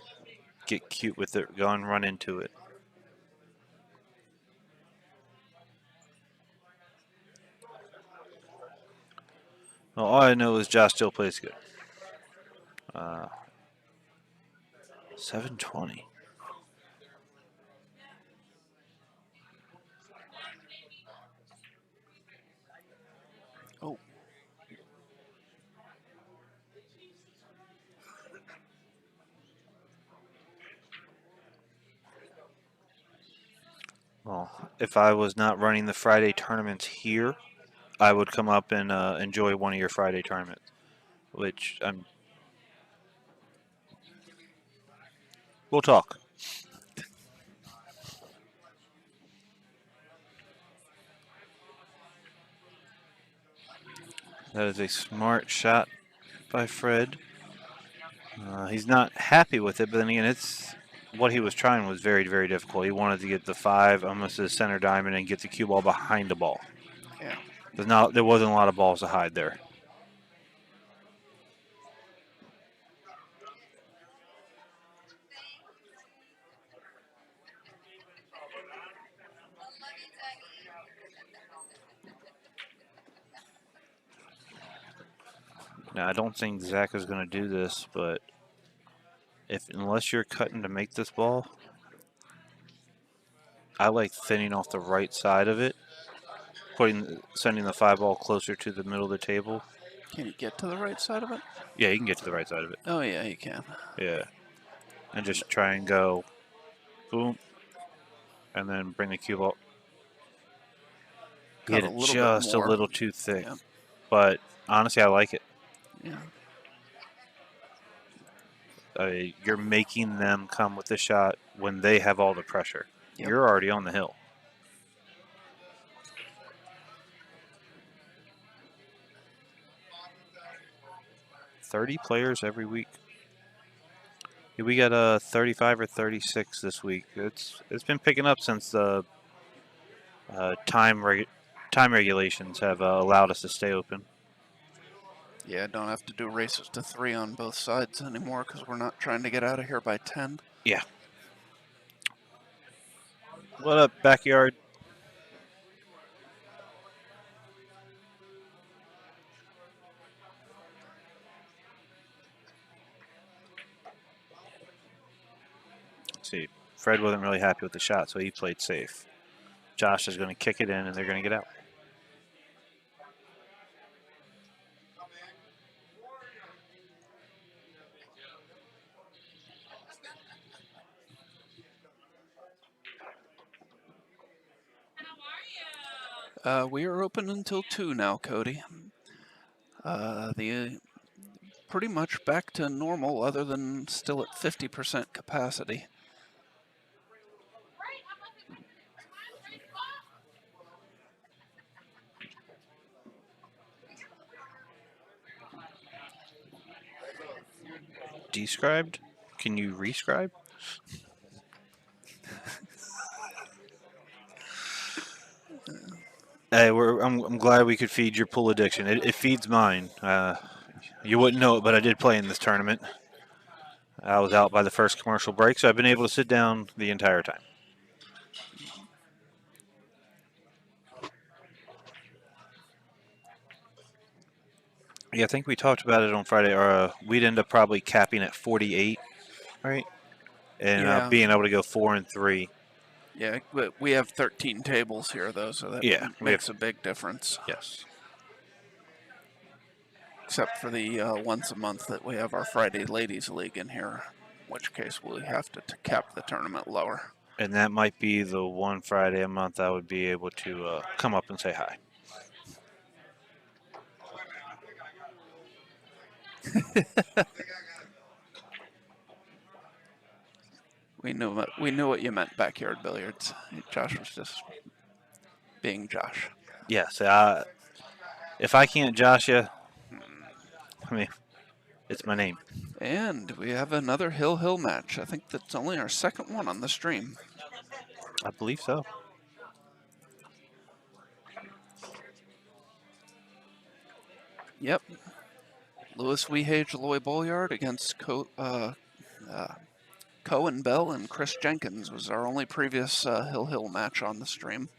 get cute with it. Go and run into it. Well, all I know is Josh still plays good. 720. Oh. Well, if I was not running the Friday tournaments here, I would come up and enjoy one of your Friday tournaments, which we'll talk. That is a smart shot by Fred. He's not happy with it, but then again, what he was trying was very, very difficult. He wanted to get the 5 almost to the center diamond and get the cue ball behind the ball. Yeah. There wasn't a lot of balls to hide there. Now, I don't think Zach is going to do this, but unless you're cutting to make this ball, I like thinning off the right side of it, sending the 5 ball closer to the middle of the table. Can you get to the right side of it? Yeah, you can get to the right side of it. Oh, yeah, you can. Yeah. And just try and go boom, and then bring the cue ball. Hit it just a little too thick. Yeah. But honestly, I like it. Yeah. You're making them come with the shot when they have all the pressure. Yep. You're already on the hill. $30 players every week. We got 35 or 36 this week. It's been picking up since the time regulations have allowed us to stay open. Yeah, don't have to do races to 3 on both sides anymore because we're not trying to get out of here by 10. Yeah. What up, backyard? Fred wasn't really happy with the shot, so he played safe. Josh is going to kick it in, and they're going to get out. We are open until 2 now, Cody. The pretty much back to normal, other than still at 50% capacity. Described? Can you rescribe? Hey, I'm glad we could feed your pool addiction. It feeds mine. You wouldn't know it, but I did play in this tournament. I was out by the first commercial break, so I've been able to sit down the entire time. Yeah, I think we talked about it on Friday. We'd end up probably capping at 48, right? And Yeah. being able to go 4 and 3. Yeah, but we have 13 tables here, though, so that makes a big difference. Yes. Except for the once a month that we have our Friday Ladies League in here, in which case we have to cap the tournament lower. And that might be the one Friday a month I would be able to come up and say hi. We knew what you meant, backyard billiards. Josh was just being Josh. Yes. If I can't Josh you, I mean, it's my name. And we have another Hill match. I think that's only our second one on the stream. I believe so. Yep. Lewis Wehage, Loy Bolyard against Cohen Bell and Chris Jenkins was our only previous Hill match on the stream.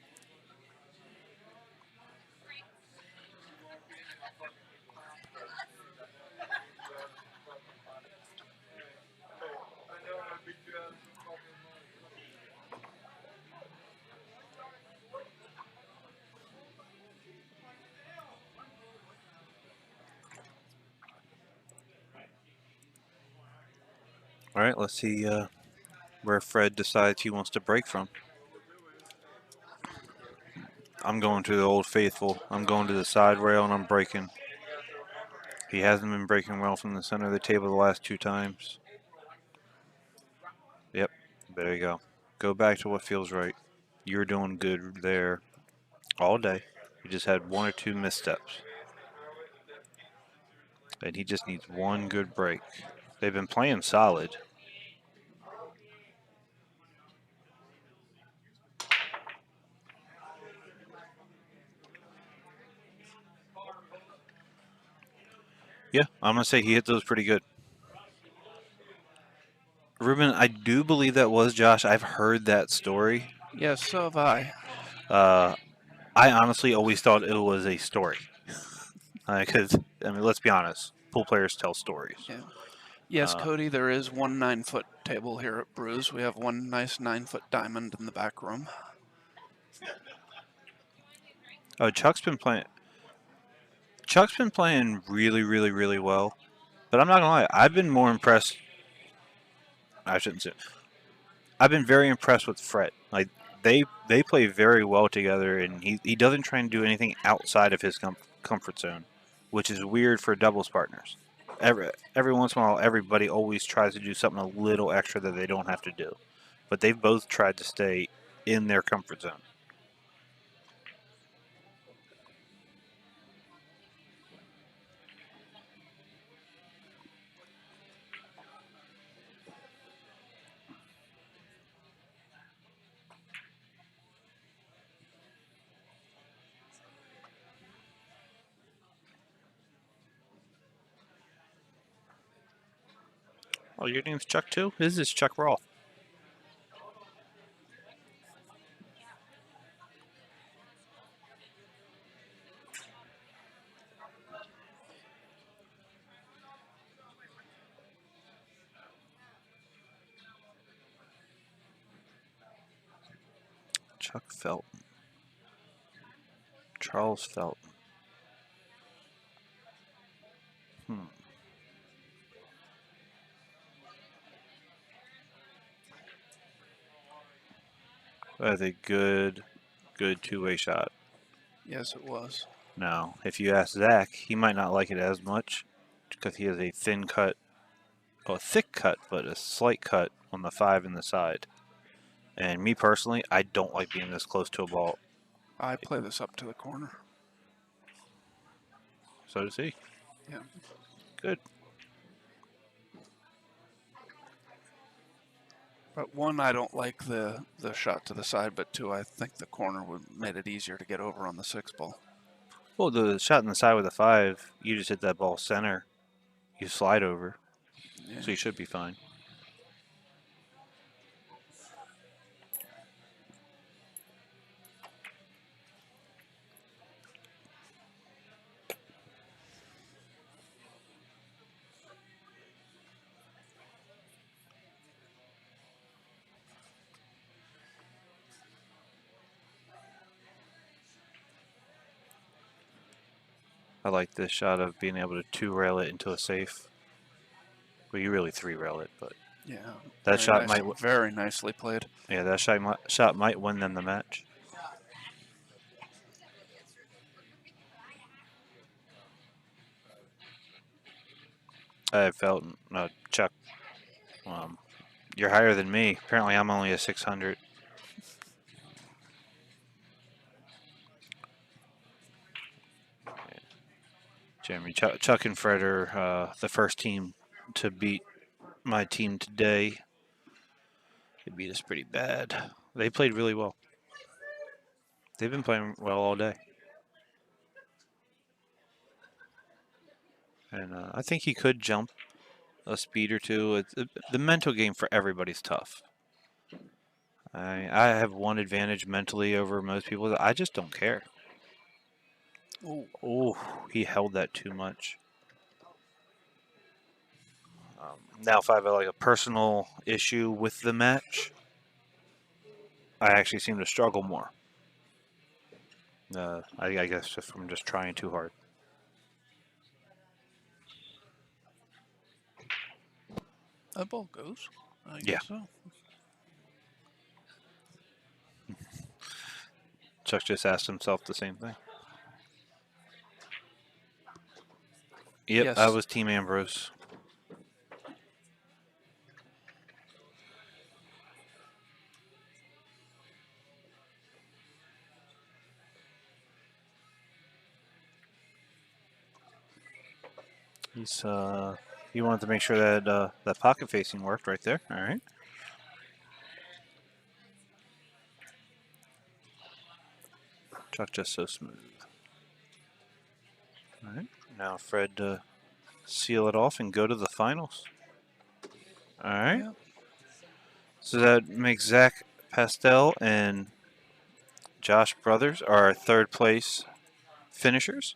All right, let's see where Fred decides he wants to break from. I'm going to the old faithful. I'm going to the side rail and I'm breaking. He hasn't been breaking well from the center of the table the last 2 times. Yep, there you go. Go back to what feels right. You're doing good there all day. You just had 1 or 2 missteps. And he just needs 1 good break. They've been playing solid. Yeah, I'm going to say he hit those pretty good. Ruben, I do believe that was Josh. I've heard that story. Yes, so have I. I honestly always thought it was a story. Because, I mean, let's be honest. Pool players tell stories. Yeah. Yes, Cody, there is 1 9-foot table here at Brews. We have 1 nice 9-foot diamond in the back room. Oh, Chuck's been playing. Chuck's been playing really, really, really well. But I'm not gonna lie, I've been more impressed. I shouldn't say. I've been very impressed with Fred. Like they play very well together, and he doesn't try and do anything outside of his comfort zone, which is weird for doubles partners. Every once in a while, everybody always tries to do something a little extra that they don't have to do, but they've both tried to stay in their comfort zone. Oh, your name's Chuck too? This is Chuck Roth. Chuck Felton. Charles Felton. That's a good two-way shot. Yes, it was. Now, if you ask Zach, he might not like it as much because he has a thin cut, a thick cut, but a slight cut on the 5 and the side. And me personally, I don't like being this close to a ball. I play this up to the corner. So does he. Yeah. Good. But one, I don't like the shot to the side, but two, I think the corner would made it easier to get over on the 6 ball. Well, the shot in the side with the 5, you just hit that ball center. You slide over, Yeah. so you should be fine. I like this shot of being able to 2-rail it into a safe. Well, you really 3-rail it, but Yeah. that shot nice, might. Very nicely played. Yeah, that shot might win them the match. I felt Chuck. You're higher than me. Apparently, I'm only a 600. Jeremy, Chuck and Fred are the first team to beat my team today. They beat us pretty bad. They played really well. They've been playing well all day. And I think he could jump a speed or two. The mental game for everybody's tough. I have one advantage mentally over most people. I just don't care. Oh, he held that too much. Now, if I have like a personal issue with the match, I actually seem to struggle more. I guess just from just trying too hard. That ball goes. I Yeah. guess so. Chuck just asked himself the same thing. Yep, Yes. I was Team Ambrose. He wanted to make sure that that pocket facing worked right there. All right. Chuck just so smooth. All right. Now Fred to seal it off and go to the finals. All right. Yeah. So that makes Zach Pastel and Josh Brothers our third place finishers.